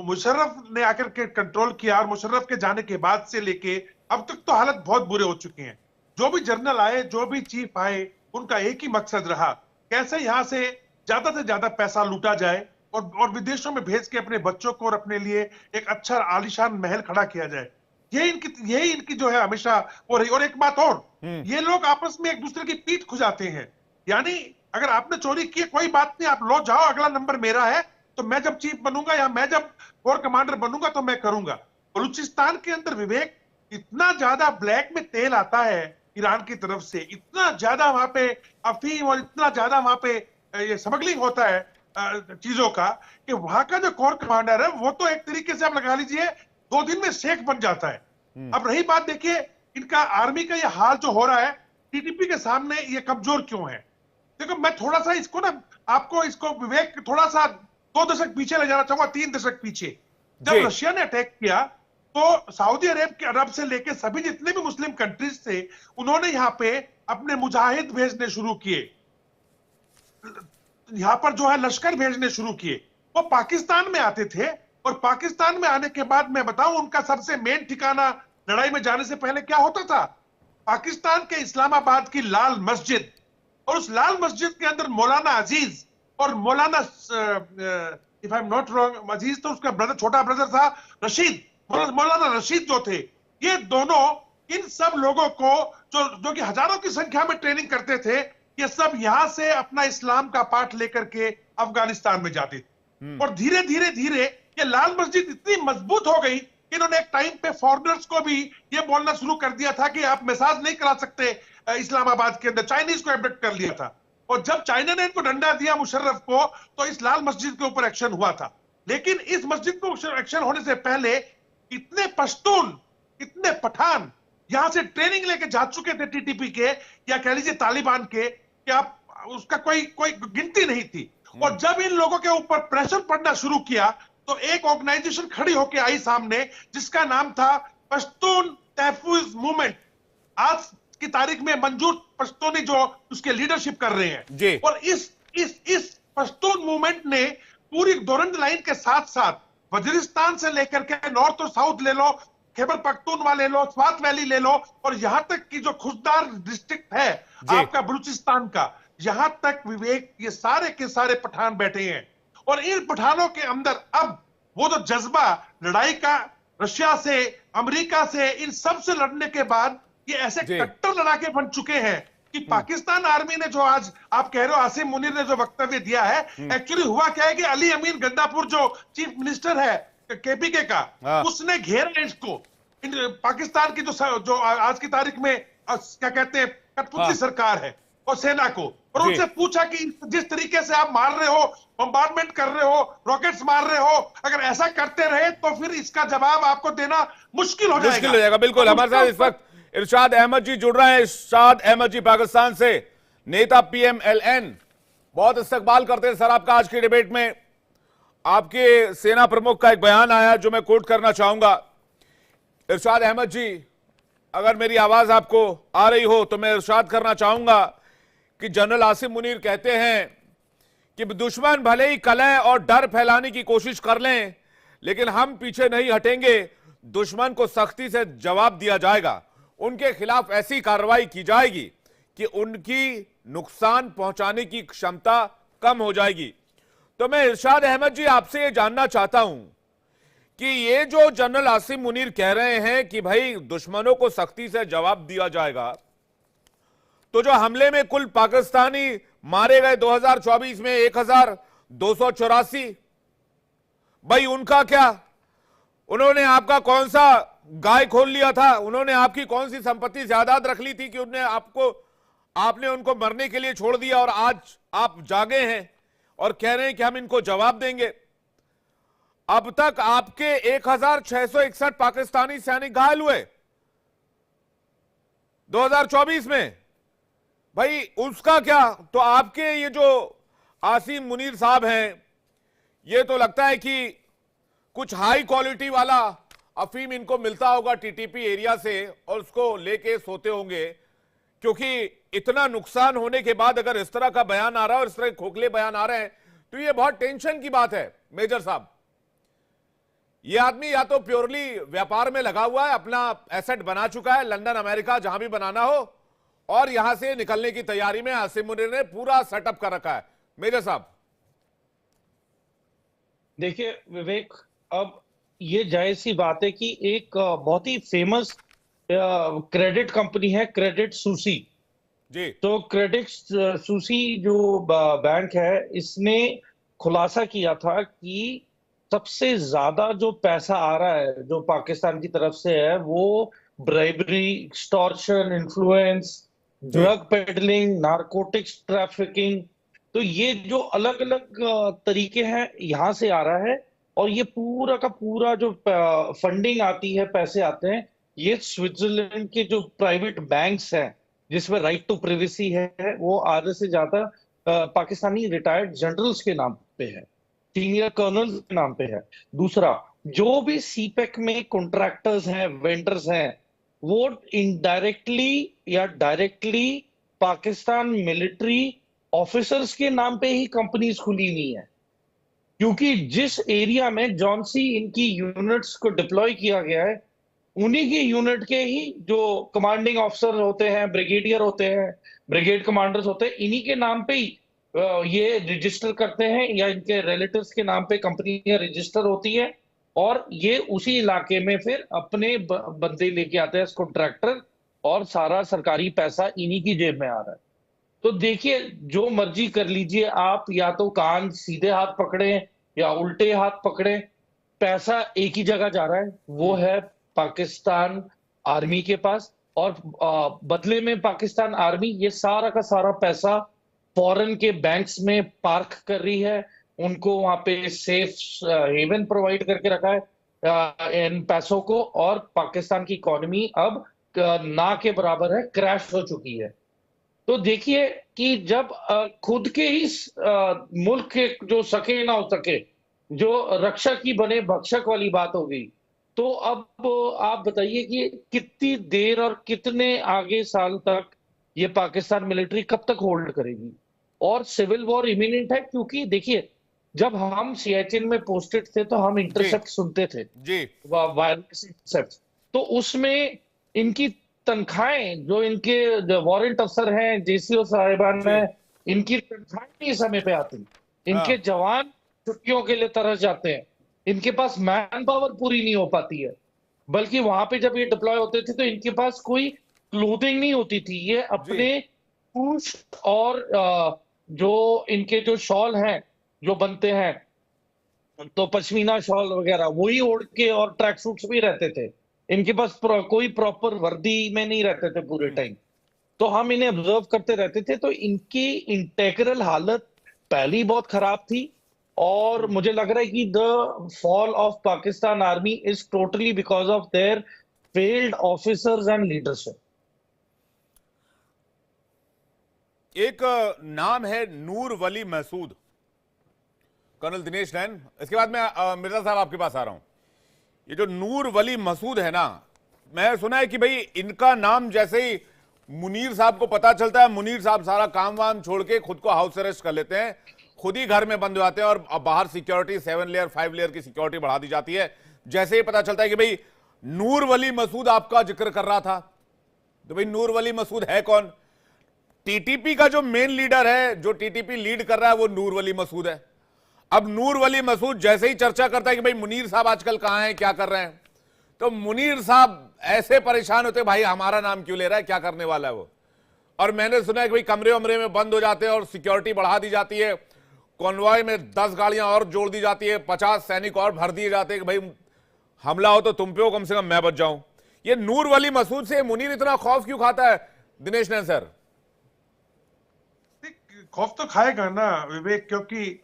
मुशर्रफ ने आकर के कंट्रोल किया, और मुशर्रफ के जाने के बाद से लेके अब तक तो हालत बहुत बुरे हो चुके हैं। जो भी जनरल आए, जो भी चीफ आए, उनका एक ही मकसद रहा, कैसे यहां से ज्यादा पैसा लूटा जाए और विदेशों में भेज के अपने बच्चों को और अपने लिए एक अच्छा आलीशान महल खड़ा किया जाए। यही इनकी जो है हमेशा हो रही। और एक बात और, ये लोग आपस में एक दूसरे की पीठ खुजाते हैं, यानी अगर आपने चोरी की कोई बात नहीं, आप लो जाओ, अगला नंबर मेरा है, तो मैं जब चीफ बनूंगा या मैं जब कोर कमांडर बनूंगा तो मैं करूंगा। बलूचिस्तान के अंदर विवेक इतना ज्यादा ब्लैक में तेल आता है ईरान की तरफ से, इतना ज्यादा वहां पे अफीम और इतना ज्यादा वहां पे ये स्मगलिंग होता है चीजों का, कि वहां का जो कोर कमांडर है वो तो एक तरीके से आप लगा लीजिए 2 दिन में शेख बन जाता है। अब रही बात, देखिए इनका आर्मी का ये हाल जो हो रहा है, टीटीपी के सामने ये कमजोर क्यों है? देखो मैं थोड़ा सा इसको ना आपको इसको विवेक थोड़ा सा 2 दशक पीछे ले जाना चाहूंगा, 3 दशक पीछे। जब रशिया ने अटैक किया तो सऊदी अरब से लेके सभी जितने भी मुस्लिम कंट्रीज थे, उन्होंने यहां पे अपने मुजाहिद भेजने शुरू किए, यहां पर जो है लश्कर भेजने शुरू किए। वो पाकिस्तान में आते थे, और पाकिस्तान में आने के बाद मैं बताऊं उनका सबसे मेन ठिकाना लड़ाई में जाने से पहले क्या होता था? पाकिस्तान के इस्लामाबाद की लाल मस्जिद, और उस लाल मस्जिद के अंदर मौलाना अजीज और मौलाना if I am not wrong, Aziz तो उसका ब्रदर, छोटा ब्रदर था रशीद, मौलाना रशीद जो थे, ये दोनों इन सब लोगों को जो कि हजारों की संख्या में ट्रेनिंग करते थे, ये सब यहां से अपना इस्लाम का पाठ लेकर के अफगानिस्तान में जाते थे। और धीरे धीरे ये लाल मस्जिद इतनी मजबूत हो गई, इन्होंने एक टाइम पे फॉरेनर्स को भी ये बोलना शुरू कर दिया था कि आप मैसाज नहीं करा सकते इस्लामाबाद के अंदर, चाइनीज को एब्डक्ट कर लिया था। और जब चाइना ने इनको डंडा दिया मुशर्रफ को, तो इस लाल मस्जिद के ऊपर एक्शन हुआ था। लेकिन इस मस्जिद को एक्शन होने से पहले इतने पश्तून, इतने पठान यहां से ट्रेनिंग लेके जा चुके थे टीटीपी के, या कह लीजिए तालिबान के, कि आप उसका कोई गिनती नहीं थी। और जब इन लोगों के ऊपर प्रेशर पड़ना शुरू किया, तो एक ऑर्गेनाइजेशन खड़ी होकर आई सामने, जिसका नाम था पश्तून तहफुज मूवमेंट। आज की तारीख में मंजूर पश्तूनी जो उसके लीडरशिप कर रहे हैं। और इस पश्तून मूवमेंट ने पूरी डोरंड लाइन के साथ साथ वजीरिस्तान से लेकर के नॉर्थ और साउथ ले लो, खैबर पख्तूनख्वा ले लो, स्वात वैली ले लो, और यहां तक की जो खुशदार डिस्ट्रिक्ट है आपका बलूचिस्तान का, यहां तक विवेक ये सारे के सारे पठान बैठे हैं। और इन पठानों के अंदर अब वो जो जज्बा लड़ाई का, रशिया से, अमेरिका से, इन सब से लड़ने के बाद ये ऐसे कट्टर लड़ाके बन चुके हैं कि पाकिस्तान आर्मी ने जो आज आप कह रहे हो आसिम मुनीर ने जो वक्तव्य दिया है, एक्चुअली हुआ क्या है कि अली अमीन गंडापुर जो चीफ मिनिस्टर है केपीके का, उसने घेरा इसको, पाकिस्तान की जो आज की तारीख में क्या कहते हैं कठपुतली सरकार है और सेना को, और उनसे पूछा कि जिस तरीके से आप मार रहे हो, बम्बार्डमेंट कर रहे हो, रॉकेट्स मार रहे हो, अगर ऐसा करते रहे तो फिर इसका जवाब आपको देना मुश्किल हो जाएगा। बिल्कुल। हमारे साथ इस वक्त इरशाद अहमद जी जुड़ रहे हैं। इरशाद अहमद जी पाकिस्तान से, नेता पीएमएलएन, बहुत इस्तकबाल करते हैं सर आपका। आज की डिबेट में आपके सेना प्रमुख का एक बयान आया जो मैं कोट करना चाहूंगा। इरशाद अहमद जी, अगर मेरी आवाज आपको आ रही हो तो मैं इरशाद करना चाहूंगा कि जनरल आसिम मुनीर कहते हैं कि दुश्मन भले ही कलह और डर फैलाने की कोशिश कर लें, लेकिन हम पीछे नहीं हटेंगे, दुश्मन को सख्ती से जवाब दिया जाएगा, उनके खिलाफ ऐसी कार्रवाई की जाएगी कि उनकी नुकसान पहुंचाने की क्षमता कम हो जाएगी। तो मैं इरशाद अहमद जी आपसे ये जानना चाहता हूं कि ये जो जनरल आसिम मुनीर कह रहे हैं कि भाई दुश्मनों को सख्ती से जवाब दिया जाएगा, तो जो हमले में कुल पाकिस्तानी मारे गए 2024 में 1284, भाई उनका क्या? उन्होंने आपका कौन सा गाय खोल लिया था? उन्होंने आपकी कौन सी संपत्ति जायदाद रख ली थी कि उन्होंने आपको आपने उनको मरने के लिए छोड़ दिया और आज आप जागे हैं और कह रहे हैं कि हम इनको जवाब देंगे। अब तक आपके 1661 पाकिस्तानी सैनिक घायल हुए 2024 में। भाई उसका क्या? तो आपके ये जो आसिम मुनीर साहब हैं, ये तो लगता है कि कुछ हाई क्वालिटी वाला अफीम इनको मिलता होगा टीटीपी एरिया से और उसको लेके सोते होंगे, क्योंकि इतना नुकसान होने के बाद अगर इस तरह का बयान आ रहा है और इस तरह के खोखले बयान आ रहे हैं तो ये बहुत टेंशन की बात है। मेजर साहब, ये आदमी या तो प्योरली व्यापार में लगा हुआ है, अपना एसेट बना चुका है, लंदन अमेरिका जहां भी बनाना हो, और यहां से निकलने की तैयारी में आसिम मुनीर ने पूरा सेटअप कर रखा है। मेजर साहब देखिए विवेक, अब ये जायज सी बात है कि एक बहुत ही फेमस क्रेडिट कंपनी है क्रेडिट सूसी जी। तो क्रेडिट सूसी जो बैंक है, इसने खुलासा किया था कि सबसे ज्यादा जो पैसा आ रहा है जो पाकिस्तान की तरफ से है वो bribery, extortion, influence, drug peddling, narcotics trafficking, तो ये जो अलग अलग तरीके हैं यहां से आ रहा है। और ये पूरा का पूरा जो फंडिंग आती है, पैसे आते हैं, ये स्विट्जरलैंड के जो प्राइवेट बैंक्स हैं जिसमें राइट टू प्राइवेसी है, वो आधे से ज्यादा पाकिस्तानी रिटायर्ड जनरल्स के नाम पे है, सीनियर कर्नल्स के नाम पे है। दूसरा, जो भी सीपेक में कॉन्ट्रैक्टर्स हैं, वेंडर्स हैं, वो इनडायरेक्टली या डायरेक्टली पाकिस्तान मिलिट्री ऑफिसर्स के नाम पे ही कंपनीज खुली हुई है, क्योंकि जिस एरिया में जॉनसी इनकी यूनिट्स को डिप्लॉय किया गया है, उन्हीं की यूनिट के ही जो कमांडिंग ऑफिसर होते हैं, ब्रिगेडियर होते हैं, ब्रिगेड कमांडर्स होते हैं, इन्हीं के नाम पे ही ये रजिस्टर करते हैं, या इनके रिलेटिव्स के नाम पे कंपनियां रजिस्टर होती है, और ये उसी इलाके में फिर अपने बंदे लेके आते हैं कॉन्ट्रैक्टर, और सारा सरकारी पैसा इन्हीं की जेब में आ रहा है। तो देखिए, जो मर्जी कर लीजिए आप, या तो कान सीधे हाथ पकड़े या उल्टे हाथ पकड़े, पैसा एक ही जगह जा रहा है, वो है पाकिस्तान आर्मी के पास। और बदले में पाकिस्तान आर्मी ये सारा का सारा पैसा फॉरेन के बैंक्स में पार्क कर रही है, उनको वहां पे सेफ हेवन प्रोवाइड करके रखा है इन पैसों को, और पाकिस्तान की इकोनॉमी अब ना के बराबर है, क्रैश हो चुकी है। तो देखिए कि जब खुद के ही मुल्क के जो सके ना हो सके, जो रक्षक ही बने भक्षक वाली बात हो गई। तो अब आप बताइए कि कितनी देर और कितने आगे साल तक ये पाकिस्तान मिलिट्री कब तक होल्ड करेगी। और सिविल वॉर इमिनेंट है, क्योंकि देखिए, जब हम सियाचिन में पोस्टेड थे तो हम इंटरसेप्ट सुनते थे जी, वायरलेस इंटरसेप्ट, तो उसमें इनकी तनख्वाहें, जो इनके वारंट अफसर हैं, जेसीओ साहिबान हैं, इनकी तनख्वाहें नहीं समय पे आती, इनके जवान छुट्टियों के लिए तरस जाते हैं, इनके पास मैन पावर पूरी नहीं हो पाती है, बल्कि वहां पे जब ये डिप्लॉय होते थे तो इनके पास कोई क्लोथिंग नहीं होती थी, ये अपने पूछ और जो इनके जो शॉल हैं जो बनते हैं, तो पश्मीना शॉल वगैरह वही ओढ़ के, और ट्रैक सूट्स भी रहते थे, इनके पास कोई प्रॉपर वर्दी में नहीं रहते थे पूरे टाइम। तो हम इन्हें ऑब्जर्व करते रहते थे, तो इनकी इंटेग्रल हालत पहली बहुत खराब थी, और मुझे लग रहा है कि the fall of Pakistan army is totally because of their failed officers and leadership. एक नाम है नूर वली मसूद, कर्नल दिनेश नैन। इसके बाद मैं मिर्जा साहब आपके पास आ रहा हूं। ये जो नूर वली मसूद है ना, मैं सुना है कि भाई इनका नाम जैसे ही मुनीर साहब को पता चलता है, मुनीर साहब सारा काम वाम छोड़ के खुद को हाउस अरेस्ट कर लेते हैं, खुद ही घर में बंद हो जाते हैं, और बाहर सिक्योरिटी 7 लेयर 5 लेयर की सिक्योरिटी बढ़ा दी जाती है। जैसे ही पता चलता है कि भाई नूर वली मसूद आपका जिक्र कर रहा था, तो भाई नूर वली मसूद है कौन? टीटीपी का जो मेन लीडर है, जो टीटीपी लीड कर रहा है, वो नूर वली मसूद है। अब नूर वली मसूद जैसे ही चर्चा करता है कि भाई मुनीर साहब आजकल कहां हैं, क्या कर रहे हैं, तो मुनीर साहब ऐसे परेशान होते, भाई हमारा नाम क्यों ले रहा है, क्या करने वाला है वो। और मैंने सुना है कि भाई कमरे वमरे में बंद हो जाते हैं और सिक्योरिटी बढ़ा दी जाती है, कॉन्वॉय में 10 गाड़ियां और जोड़ दी जाती है, 50 सैनिक और भर दिए जाते हैं कि भाई हमला हो तो तुम पे हो, कम से कम मैं बच जाऊं। ये नूर वली मसूद से मुनीर इतना खौफ क्यों खाता है, दिनेश नैन सर? खौफ तो खाएगा ना विवेक, क्योंकि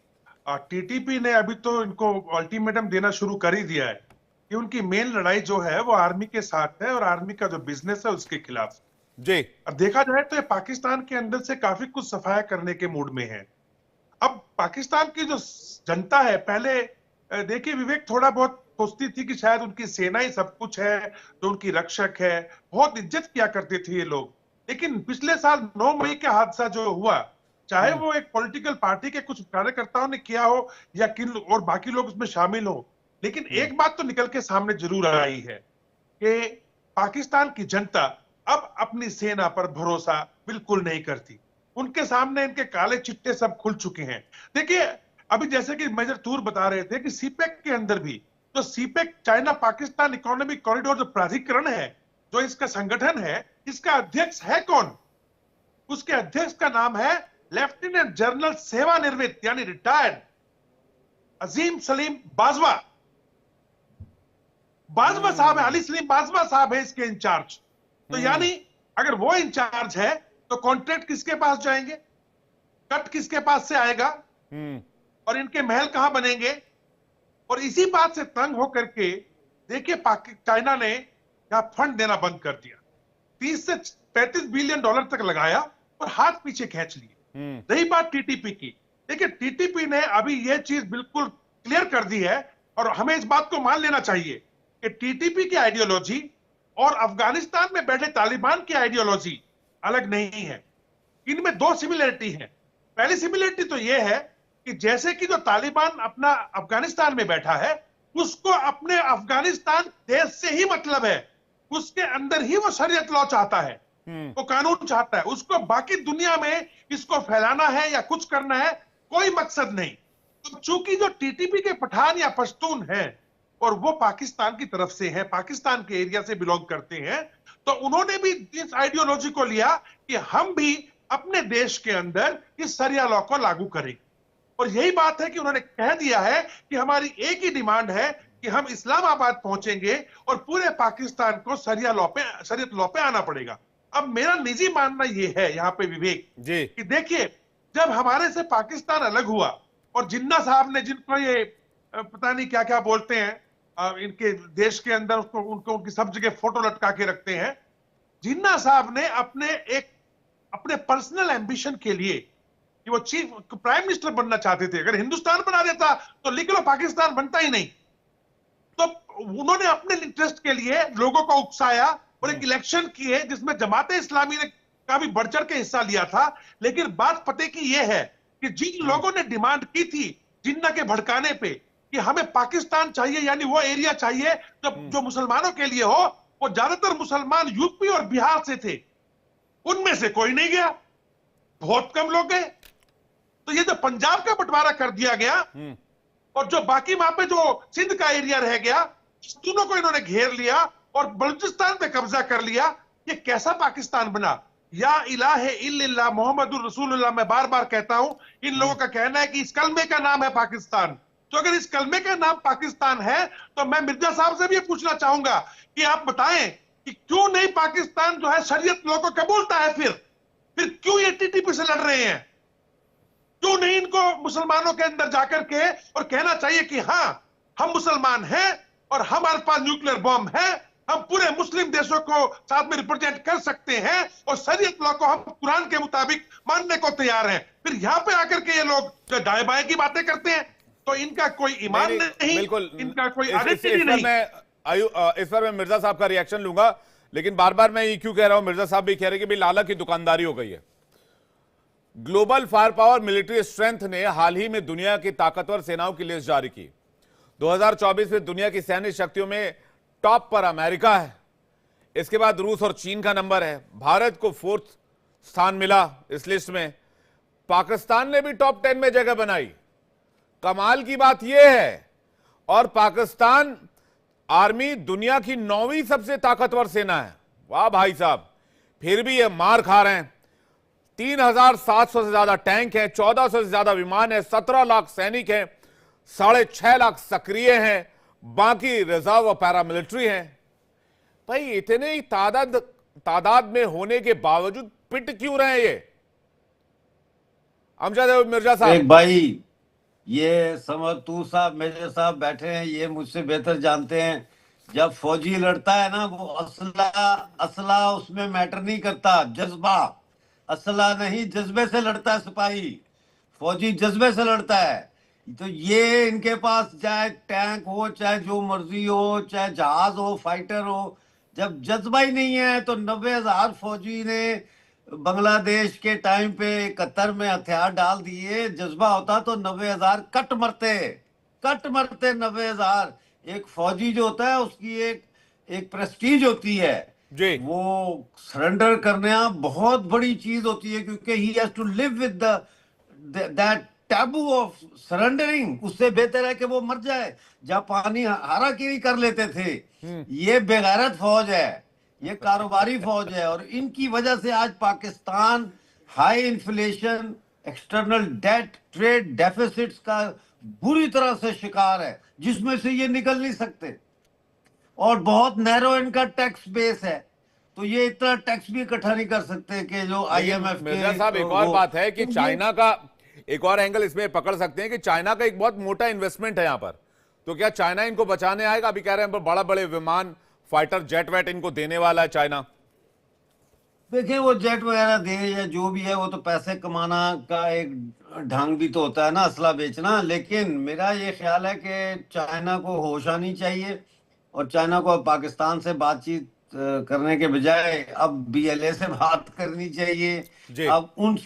टीटीपी ने अभी तो इनको अल्टीमेटम देना शुरू कर ही दिया है कि उनकी मेन लड़ाई जो है वो आर्मी के साथ है और आर्मी का जो बिजनेस है उसके खिलाफ। जी। अब देखा जाए तो ये पाकिस्तान के अंदर से काफी कुछ सफाया करने के मूड में है। अब पाकिस्तान की जो जनता है, पहले देखिए विवेक, थोड़ा बहुत सोचती थी कि शायद उनकी सेना ही सब कुछ है, जो उनकी रक्षक है, बहुत इज्जत किया करते थे ये लोग। लेकिन पिछले साल 9 मई का हादसा जो हुआ, चाहे वो एक पॉलिटिकल पार्टी के कुछ कार्यकर्ताओं ने किया हो या किन और बाकी लोग उसमें शामिल हो, लेकिन एक बात तो निकल के सामने जरूर आई है कि पाकिस्तान की जनता अब अपनी सेना पर भरोसा बिल्कुल नहीं करती। उनके सामने इनके काले चिट्टे सब खुल चुके हैं। देखिए अभी जैसे कि मेजर तूर बता रहे थे कि सीपेक के अंदर भी, तो CPEC China Pakistan economic corridor जो प्राधिकरण है, जो इसका संगठन है, इसका अध्यक्ष है कौन? उसके अध्यक्ष का नाम है लेफ्टिनेंट जनरल सेवानिवृत्त यानी रिटायर्ड अजीम सलीम बाजवा। बाजवा साहब है, अली सलीम बाजवा साहब है इसके इंचार्ज। तो यानी अगर वो इंचार्ज है तो कॉन्ट्रैक्ट किसके पास जाएंगे, कट किसके पास से आएगा, और इनके महल कहां बनेंगे? और इसी बात से तंग होकर के देखिए चाइना ने यहां फंड देना बंद कर दिया, 30 से 35 बिलियन डॉलर तक लगाया और हाथ पीछे खींच लिए। रही बात टीटीपी की, देखिए टीटीपी ने अभी यह चीज बिल्कुल क्लियर कर दी है और हमें इस बात को मान लेना चाहिए कि टीटीपी की आइडियोलॉजी और अफगानिस्तान में बैठे तालिबान की आइडियोलॉजी अलग नहीं है। इनमें दो सिमिलरिटी है। पहली सिमिलरिटी तो यह है कि जैसे कि जो तालिबान अपना अफगानिस्तान में बैठा है, उसको अपने अफगानिस्तान देश से ही मतलब है, उसके अंदर ही वो शरीयत लॉ चाहता है, वो कानून चाहता है, उसको बाकी दुनिया में इसको फैलाना है या कुछ करना है, कोई मकसद नहीं। तो चूंकि जो टीटीपी के पठान या पश्तून हैं और वो पाकिस्तान की तरफ से हैं, पाकिस्तान के एरिया से बिलोंग करते हैं, तो उन्होंने भी इस आइडियोलॉजी को लिया कि हम भी अपने देश के अंदर इस शरिया लॉ को लागू करेंगे। और यही बात है कि उन्होंने कह दिया है कि हमारी एक ही डिमांड है कि हम इस्लामाबाद पहुंचेंगे और पूरे पाकिस्तान को शरीयत लॉ पे आना पड़ेगा। अब मेरा निजी मानना यह है यहाँ पे विवेक जी कि देखिए, जब हमारे से पाकिस्तान अलग हुआ और जिन्ना साहब ने, जिनको ये पता नहीं क्या क्या बोलते हैं, इनके देश के अंदर उसको उनको उनकी सब जगह फोटो लटका के रखते हैं, जिन्ना साहब ने अपने पर्सनल एम्बिशन के लिए कि वो चीफ प्राइम मिनिस्टर बनना चाहते थे, अगर हिंदुस्तान बना देता तो लिख लो पाकिस्तान बनता ही नहीं। तो उन्होंने अपने इंटरेस्ट के लिए लोगों को उकसाया और एक इलेक्शन किए जिसमें जमाते इस्लामी ने काफी बढ़ चढ़ के हिस्सा लिया था। लेकिन बात पते की यह है कि जिन लोगों ने डिमांड की थी जिन्ना के भड़काने पे कि हमें पाकिस्तान चाहिए, यानी वो एरिया चाहिए जो मुसलमानों के लिए हो, वो ज्यादातर मुसलमान यूपी और बिहार से थे। उनमें से कोई नहीं गया, बहुत कम लोग गए। तो ये जो पंजाब का बंटवारा कर दिया गया और जो बाकी वहां पे जो सिंध का एरिया रह गया, इस दोनों को इन्होंने घेर लिया और बलूचिस्तान पे कब्जा कर लिया। ये कैसा पाकिस्तान बना? या इलाहे इल्लल्लाह मोहम्मदुर रसूलुल्लाह, मैं बार बार कहता हूं, इन लोगों का कहना है कि इस कलमे का नाम है पाकिस्तान। तो अगर इस कलमे का नाम पाकिस्तान है तो मैं मिर्जा साहब से भी पूछना चाहूंगा कि आप बताएं कि क्यों नहीं पाकिस्तान जो है शरीयत लॉ को कबूलता है? फिर क्यों ये टीटीपी से लड़ रहे हैं? क्यों नहीं इनको मुसलमानों के अंदर जाकर के और कहना चाहिए कि हाँ, हम मुसलमान हैं और हमारे पास न्यूक्लियर बॉम्ब है, हम पूरे मुस्लिम देशों को साथ में रिप्रेजेंट कर सकते हैं और शरीयत लॉ को हम कुरान के मुताबिक मानने को तैयार हैं। फिर यहां पे आकर के ये लोग जो दाएं बाएं की बातें करते हैं, तो इनका कोई ईमान नहीं, इनका कोई आइडेंटिटी नहीं। इस पर मैं मिर्जा साहब का रिएक्शन लूंगा, लेकिन बार बार मैं ये क्यों कह रहा हूं, मिर्जा साहब भी कह रहे हैं कि भाई लाला की दुकानदारी हो गई है। Global fire power military strength ने हाल ही में दुनिया की ताकतवर सेनाओं की लिस्ट जारी की। 2024 में दुनिया की सैन्य शक्तियों में टॉप पर अमेरिका है, इसके बाद रूस और चीन का नंबर है। भारत को 4th स्थान मिला इस लिस्ट में। पाकिस्तान ने भी टॉप 10 में जगह बनाई। कमाल की बात यह है, और पाकिस्तान आर्मी दुनिया की 9वीं सबसे ताकतवर सेना है। वाह भाई साहब, फिर भी ये मार खा रहे हैं। 3,700 से ज्यादा टैंक हैं, 1400 से ज्यादा विमान है, 17 लाख सैनिक हैं, 6.5 लाख सक्रिय हैं, बाकी रिजर्व और पैरामिलिट्री हैं। भाई इतने ही तादाद में होने के बावजूद पिट क्यों रहे ये? अमजद मिर्जा साहब। एक भाई, ये समझ, तू साहब मेजर साहब बैठे हैं, ये मुझसे बेहतर जानते हैं। जब फौजी लड़ता है ना, वो असला असला उसमें मैटर नहीं करता, जज्बा। असला नहीं, जज्बे से लड़ता है सिपाही। फौजी जज्बे से लड़ता है। तो ये इनके पास चाहे टैंक हो, चाहे जो मर्जी हो, चाहे जहाज हो, फाइटर हो, जब जज्बा ही नहीं है तो 90,000 फौजी ने बांग्लादेश के टाइम पे 71 में हथियार डाल दिए। जज्बा होता तो 90,000 कट मरते 90,000। एक फौजी जो होता है उसकी एक प्रेस्टीज होती है। जी। वो सरेंडर करना बहुत बड़ी चीज होती है, क्योंकि he has to live with that taboo of surrendering. उससे बेहतर है कि वो मर जाए। जापानी हाराकीरी कर लेते थे, ये बेगैरत फौज है, ये कारोबारी फौज है। और इनकी वजह से आज Pakistan high inflation, external debt, trade deficits का बुरी तरह से शिकार है, जिसमें से ये निकल नहीं सकते। और बहुत नैरो इनका टैक्स बेस है, तो ये इतना टैक्स भी इकट्ठा नहीं कर सकते कि जो IMF मिर्जा के साहब, एक और बात है कि तो चाइना का एक और एंगल इसमें पकड़ सकते हैं कि चाइना का एक बहुत मोटा इन्वेस्टमेंट है यहां पर। तो क्या चाइना इनको बचाने आएगा? अभी कह रहे हैं बड़ा बड़े विमान, फाइटर जेट वेट इनको देने वाला है चाइना। देखिए, वो जेट वगैरह दे या जो भी है, वो तो पैसे कमाना का एक ढंग भी तो होता है ना, असला बेचना। लेकिन मेरा ये ख्याल है कि चाइना को होश आनी चाहिए, और चाइना को अब पाकिस्तान से बातचीत करने के बजाय अब BLA से बात करनी चाहिए। जी। अब उन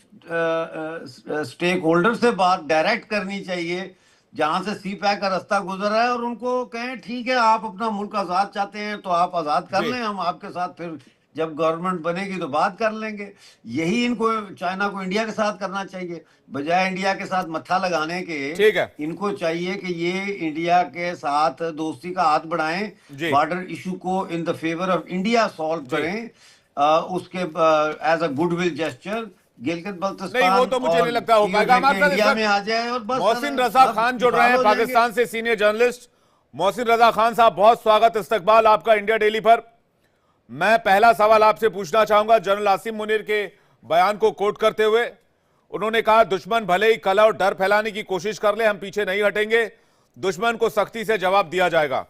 स्टेक होल्डर से बात डायरेक्ट करनी चाहिए जहां से CPEC का रास्ता गुजर रहा है, और उनको कहें ठीक है, आप अपना मुल्क आजाद चाहते हैं तो आप आजाद कर जी। लें, हम आपके साथ फिर जब गवर्नमेंट बनेगी तो बात कर लेंगे। यही इनको, चाइना को इंडिया के साथ करना चाहिए, बजाय इंडिया के साथ मत्था लगाने के। ठीक है। इनको चाहिए कि ये इंडिया के साथ दोस्ती का हाथ बढ़ाएं, जी। बॉर्डर इशू को in the favour of India solve जी। करें, उसके as a goodwill gesture. Gilgit नहीं, बल्तिस्तान वो तो मुझे और नहीं लगता हो पाएगा। हमारे साथ इस इंडिया वक्त में आ जाए और बस मोहसिन सारा रजा सब खान जुड़ रहे निकाल हैं, हो जाएंगे। पाकिस्तान से सीनियर जर्नलिस्ट। मोहसिन रजा खान साहब, बहुत स्वागत, इस्तकबाल आपका इंडिया डेली पर। मैं पहला सवाल आपसे पूछना चाहूंगा जनरल आसिम मुनीर के बयान को कोट करते हुए। उन्होंने कहा, दुश्मन भले ही कलह और डर फैलाने की कोशिश कर ले, हम पीछे नहीं हटेंगे, दुश्मन को सख्ती से जवाब दिया जाएगा।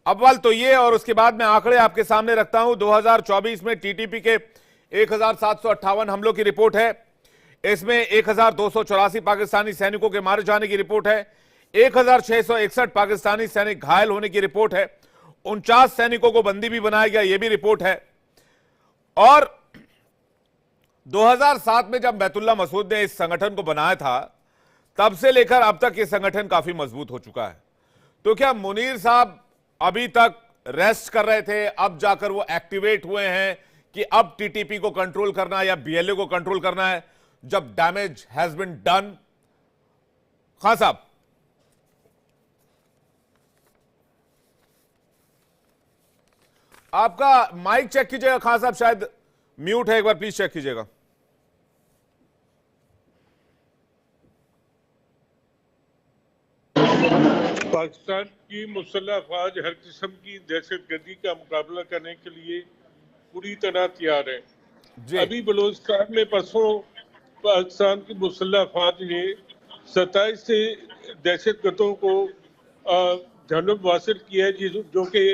अव्वल तो ये, और उसके बाद मैं आंकड़े आपके सामने रखता हूं। 2024 में TTP के 1758 हमलों की रिपोर्ट है। इसमें 1284 पाकिस्तानी सैनिकों के मारे जाने की रिपोर्ट है, 1661 पाकिस्तानी सैनिक घायल होने की रिपोर्ट है, 49 सैनिकों को बंदी भी बनाया गया, यह भी रिपोर्ट है। और 2007 में जब बैतुल्ला मसूद ने इस संगठन को बनाया था, तब से लेकर अब तक यह संगठन काफी मजबूत हो चुका है। तो क्या मुनीर साहब अभी तक रेस्ट कर रहे थे, अब जाकर वो एक्टिवेट हुए हैं कि अब TTP को कंट्रोल करना है या BLA को कंट्रोल करना है, जब damage has been done? Khan sahab, आपका माइक चेक कीजिएगा। खान साहब शायद म्यूट है, एक बार प्लीज चेक कीजिएगा। पाकिस्तान की मुसल्लह अफवाज हर किस्म की दहशतगर्दी का मुकाबला करने के लिए पूरी तरह तैयार है। अभी बलूचिस्तान में परसों पाकिस्तान की मुसल्लह अफवाज ने 27 से दहशतगर्दों को जानब हासिल किया है, जो कि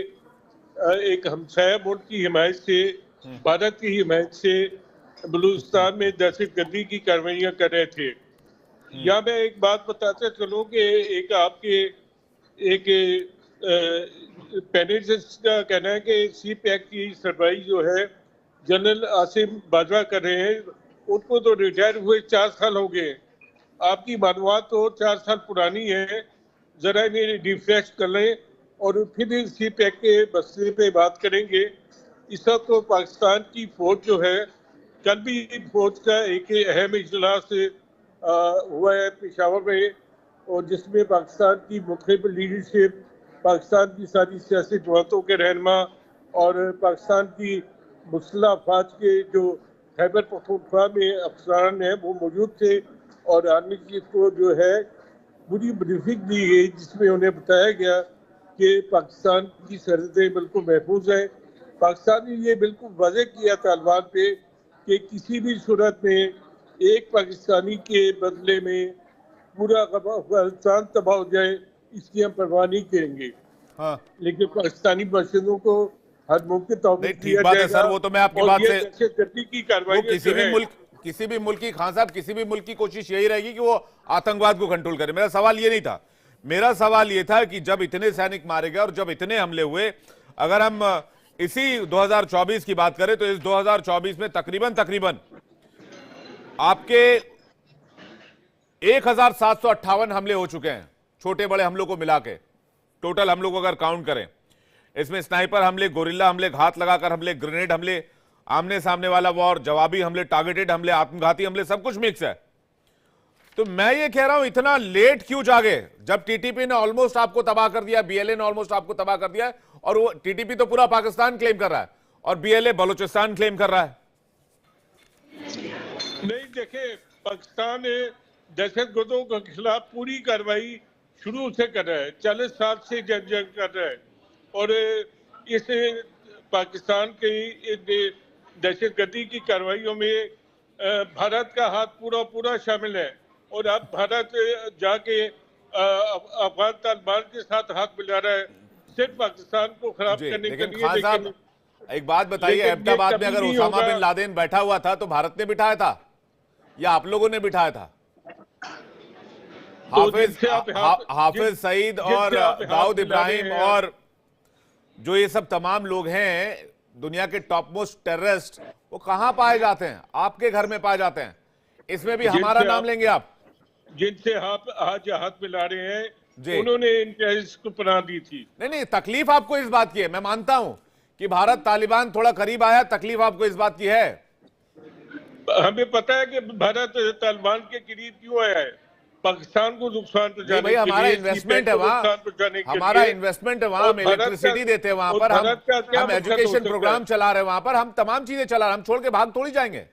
एक हमसाया मुल्क की हिमायत से, भारत की हिमायत से बलूचिस्तान में दहशतगर्दी की कार्रवाइयाँ कर रहे थे। यहाँ मैं एक बात बताते चलूँ कि एक आपके एक पैनलिस्ट का कहना है कि CPEC की सरबराही जो है जनरल आसिम बाजवा कर रहे हैं। उनको तो रिटायर हुए 4 साल हो गए। आपकी मालूमात तो 4 साल पुरानी है, जरा इन्हें रिफ्रेश कर लें और फिर CPEC के मसले पे बात करेंगे। इस वक्त तो पाकिस्तान की फौज जो है, कल भी फौज का एक अहम इजलास हुआ है पेशावर में, और जिसमें पाकिस्तान की मुख्तलिफ लीडरशिप, पाकिस्तान की सारी सियासी जमातों के रहनुमा और पाकिस्तान की मुसल्लह अफवाज के जो खैबर पख्तूनख्वा में अफसरान हैं वो मौजूद थे। और आर्मी चीफ को जो है पूरी ब्रीफिंग दी गई, जिसमें उन्हें बताया गया कि पाकिस्तान की सरहदें बिल्कुल महफूज हैं। पाकिस्तान ने ये बिल्कुल वाज़ेह किया तालिबान पे कि किसी भी सूरत में एक पाकिस्तानी के बदले में पूरा अफगानिस्तान तबाह हो जाए, इसकी हम परवाह नहीं करेंगे। हाँ लेकिन पाकिस्तानी बाशिंदों को हर मुमकिन नहीं, तौफीक ठीक दिया बात है जाएगा। सर, वो तो मैं आपकी और बात ये से दहशतगर्दी की वो कार्रवाई किसी भी मुल्क की, खान साहब, किसी भी मुल्क की कोशिश यही रहेगी कि वो आतंकवाद को कंट्रोल करे। मेरा सवाल ये नहीं था, मेरा सवाल ये था कि जब इतने सैनिक मारे गए और जब इतने हमले हुए, अगर हम इसी 2024 की बात करें तो इस 2024 में तकरीबन आपके 1758 हमले हो चुके हैं, छोटे बड़े हमलों को मिला के, टोटल हमलों को अगर काउंट करें। इसमें स्नाइपर हमले, गोरिल्ला हमले, घात लगाकर हमले, ग्रेनेड हमले, आमने सामने वाला वॉर, जवाबी हमले, टारगेटेड हमले, आत्मघाती हमले, सब कुछ मिक्स है। तो मैं ये कह रहा हूं इतना लेट क्यों जागे, जब टीटीपी ने ऑलमोस्ट आपको तबाह कर दिया, बीएलए ने ऑलमोस्ट आपको तबाह कर दिया है, और वो टीटीपी तो पूरा पाकिस्तान क्लेम कर रहा है और बीएलए बलूचिस्तान क्लेम कर रहा है। नहीं, देखे, पाकिस्तान दहशतगर्दों के खिलाफ पूरी कार्रवाई शुरू से कर रहा है, 40 साल से जंग कर रहा है। और इस पाकिस्तान की दहशतगर्दी की कार्रवाइयों में भारत का हाथ पूरा शामिल है। और अब भारत जाके अफगान तालिबान के साथ हाथ मिला रहा है सिर्फ पाकिस्तान को खराब करने के लेकिन लिए। खान साहब एक बात बताइए, अहमदाबाद में अगर ओसामा बिन लादेन बैठा हुआ था तो भारत ने बिठाया था या आप लोगों ने बिठाया था? हाफिज सईद और दाऊद इब्राहिम और जो ये सब तमाम लोग हैं दुनिया के टॉप मोस्ट टेररिस्ट, वो कहां पाए जाते हैं? आपके घर में पाए जाते हैं। इसमें भी हमारा नाम लेंगे आप? जिनसे आप आज हाथ मिला रहे हैं, उन्होंने इन टेररिस्ट को पनाह दी थी। नहीं, तकलीफ आपको इस बात की है, मैं मानता हूं कि भारत तालिबान थोड़ा करीब आया, तकलीफ आपको इस बात की है। हमें पता है कि भारत तालिबान के करीब क्यों आया है, पाकिस्तान को नुकसान पहुंचाने के लिए। हमारा इन्वेस्टमेंट है वहाँ, हमारा इन्वेस्टमेंट है वहाँ, हम इलेक्ट्रिसिटी देते हैं वहाँ पर, हम एजुकेशन प्रोग्राम चला रहे हैं वहाँ पर, हम तमाम चीजें चला रहे हैं, हम छोड़ के भाग थोड़ी जाएंगे।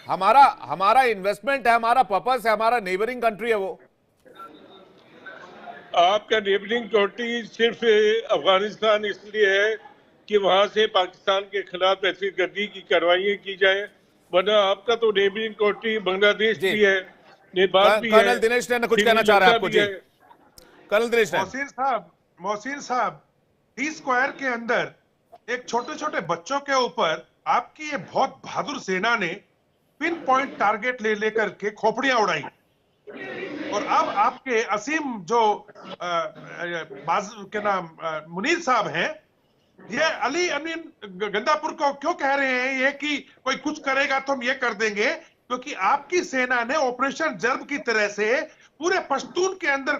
हमारा इन्वेस्टमेंट है, हमारा पर्पस है, हमारा नेबरिंग कंट्री है वो। आपका नेबरिंग कंट्री सिर्फ अफगानिस्तान इसलिए है कि वहां से पाकिस्तान के खिलाफ दहशतगर्दी की कार्रवाई की जाए, वरना आपका तो नेबरिंग कंट्री बांग्लादेश भी है, नेपाल भी है। कर्नल दिनेश ने कुछ कहना चाह रहा है आपको जी। कर्नल दिनेश, मोहसिन साहब, टी स्क्वायर के अंदर एक छोटे छोटे बच्चों के ऊपर आपकी ये बहुत बहादुर सेना ने पिन पॉइंट टारगेट लेकर के खोपड़ियां उड़ाई, और अब आपके असीम जो के नाम मुनीर साहब हैं, ये अली अमीन गंदापुर को क्यों कह रहे हैं ये कि कोई कुछ करेगा तो हम ये कर देंगे? क्योंकि आपकी सेना ने ऑपरेशन जर्ब की तरह से पूरे पश्तून के अंदर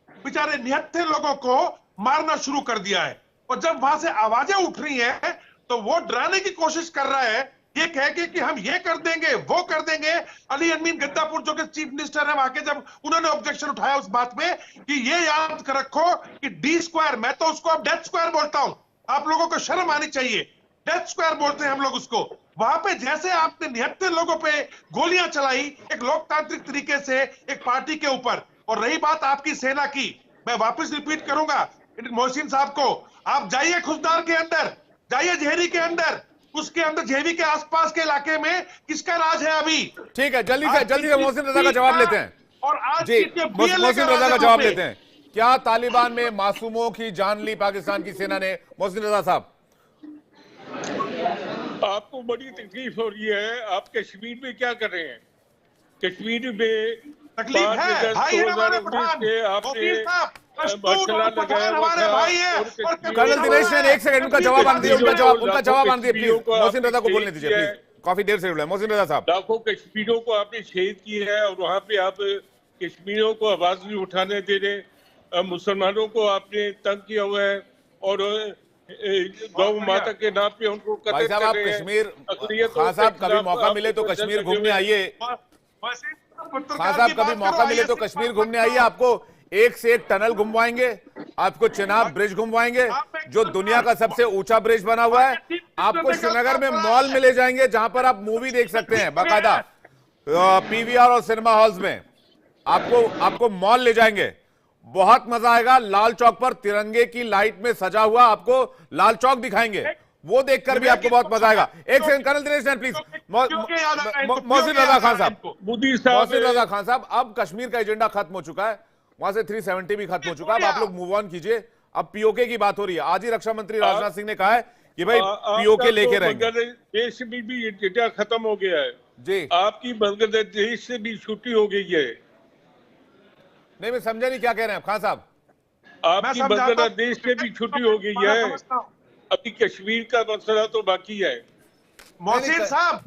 बेचारे निहत्थे लोगों को मारना शुरू कर दिया है, और जब वहां से आवाजें उठ रही हैं तो वो डराने की कोशिश कर रहा है, ये कह के कि हम ये कर देंगे वो कर देंगे। अली अमीन गद्दापुर जो कि चीफ मिनिस्टर है वहां के, जब उन्होंने ऑब्जेक्शन उठाया उस बात पे कि ये याद कर रखो कि डी स्क्वायर, मैं तो उसको अब डेथ स्क्वायर बोलता हूं, आप लोगों को शर्म आनी चाहिए, डेथ स्क्वायर बोलते हैं हम लोग उसको। वहां पे जैसे आपने निहत्थे लोगों पे गोलियां चलाई एक लोकतांत्रिक तरीके से एक पार्टी के ऊपर, और रही बात आपकी सेना की, मैं वापस रिपीट करूंगा मोहसिन साहब को, आप जाइए खुशदार के अंदर, जाइए झेरी के अंदर, उसके अंदर झेरी के आसपास के इलाके में किसका राज है अभी? ठीक है, जल्दी से मोहसिन रजा का जवाब लेते हैं। और आज जी, मोहसिन रजा का जवाब लेते हैं। क्या तालिबान में मासूमों की जान ली पाकिस्तान की सेना ने? मोहसिन रजा साहब, आपको बड़ी तकलीफ हो रही है, आप कश्मीर में क्या कर रहे हैं? कश्मीर में तकलीफ है भाई, हमारे पठान हमारे भाई है। कर्नल दिनेश ने एक सेकंड उनका जवाब आने दीजिए, उनका जवाब आने दीजिए प्लीज, मोहसिन रजा को बोलने दीजिए प्लीज, काफी देर से जुड़ा है। मोहसिन रजा साहब, लाखों कश्मीरियों को आपने शहीद किया है और वहाँ पे आप कश्मीरियों को आवाज भी उठाने दे रहे, मुसलमानों को आपने तंग किया हुआ है और गौ माता के नाम पे उनको भाई साहब, आप कश्मीर, खान साहब कभी मौका मिले तो कश्मीर घूमने आइए, खान साहब कभी मौका मिले तो कश्मीर घूमने आइए, आपको एक से एक टनल घुमवाएंगे, आपको चिनाब ब्रिज घुमवाएंगे जो दुनिया का सबसे ऊंचा ब्रिज बना हुआ है, आपको श्रीनगर में मॉल में ले जाएंगे जहां पर आप मूवी देख सकते हैं बाकायदा, पीवीआर और सिनेमा हॉल्स में आपको मॉल ले जाएंगे, बहुत मजा आएगा। लाल चौक पर तिरंगे की लाइट में सजा हुआ आपको लाल चौक दिखाएंगे, वो देखकर भी आपको बहुत मजा आएगा। एक second colonel Dinesh please, POK याद आ रहा है इनको, मोहसिन पीओके रजा याद आ खान रहा है साहब, इनको। मोदी साहब मोहसिन रजा खान साहब, अब कश्मीर का एजेंडा खत्म हो चुका है, वहां से 370 भी खत्म हो चुका है, अब आप लोग मूव ऑन कीजिए, अब पीओके की बात हो रही है। आज ही रक्षा मंत्री राजनाथ सिंह ने कहा है कि भाई पीओके लेके रहेंगे। देश में भी ये डेटा खत्म हो गया है जी आपकी, बांग्लादेश से भी छुट्टी हो गई है। नहीं, मैं समझा नहीं क्या कह रहे हैं आप खान साहब। आपकी समझाता हूं। बांग्लादेश से भी छुट्टी हो गई मैं है, समझता हूं। अभी कश्मीर का मसला तो बाकी है। मोहसिन साहब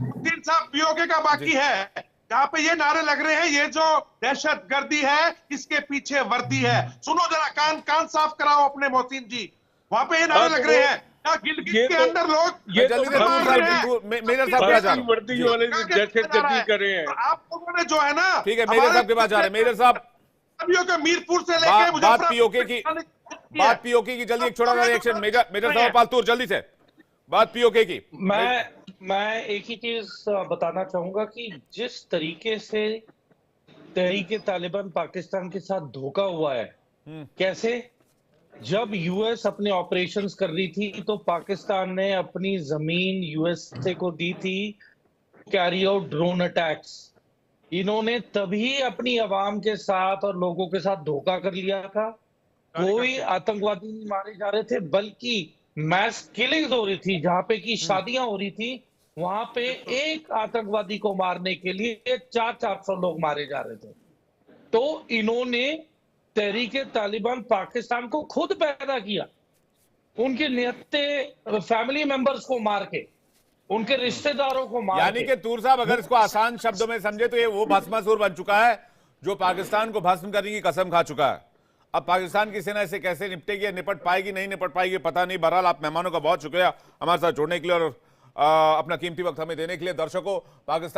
पीओके का बाकी है, जहाँ पे ये नारे लग रहे हैं, ये जो दहशतगर्दी है इसके पीछे वर्दी है। सुनो जरा, कान साफ कराओ अपने मोहसिन जी, वहां पे ये नारे लग रहे हैं। क्या गिलगित ये के तो- अंदर लोग ये जल्दी तो से मार दूर रहे हैं। साहब, मेजर साहब क्या जा रहे हैं? वर्दी वाले दहशतगर्दी कर रहे हैं। तो आप लोगों ने जो है ना, ठीक है, मेजर साहब के पास जा रहे हैं। मेजर साहब, के मीरपुर से लेके बात मुजफ्फरपुर पीओके की, बात पीओके की, जल्दी एक छोटा सा रिएक्शन मेजर साहब पालतूर, जल्दी से बात पीओके की। मैं एक ही चीज बताना चाहूंगा कि जिस तरीके से तहरीके तालिबान पाकिस्तान के साथ धोखा हुआ है, कैसे जब यूएस अपने ऑपरेशंस कर रही थी तो पाकिस्तान ने अपनी जमीन यूएसए को दी थी कैरी आउट ड्रोन अटैक्स। इन्होंने तभी अपनी आवाम के साथ और लोगों के साथ धोखा कर लिया था। कोई आतंकवादी नहीं मारे जा रहे थे, बल्कि मैस किलिंग्स हो रही थी। जहां पे की शादियां हो रही थी, वहां पे एक आतंकवादी को मारने के लिए 400 लोग मारे जा रहे थे। तो इन्होंने तहरीके तालिबान पाकिस्तान को खुद पैदा किया, उनके निहत्ते फैमिली मेंबर्स को मार के, उनके रिश्तेदारों को मार यानी कि तूर साहब, अगर इसको आसान शब्दों में समझे तो ये वो भस्मासुर बन चुका है जो पाकिस्तान को भस्म करने की कसम खा चुका है। अब पाकिस्तान की सेना इसे कैसे निपटेगी, निपट पाएगी नहीं निपट पाएगी पता नहीं। बहरहाल आप मेहमानों का बहुत शुक्रिया हमारे साथ जुड़ने के लिए और अपना कीमती वक्त हमें देने के लिए। दर्शकों, पाकिस्तान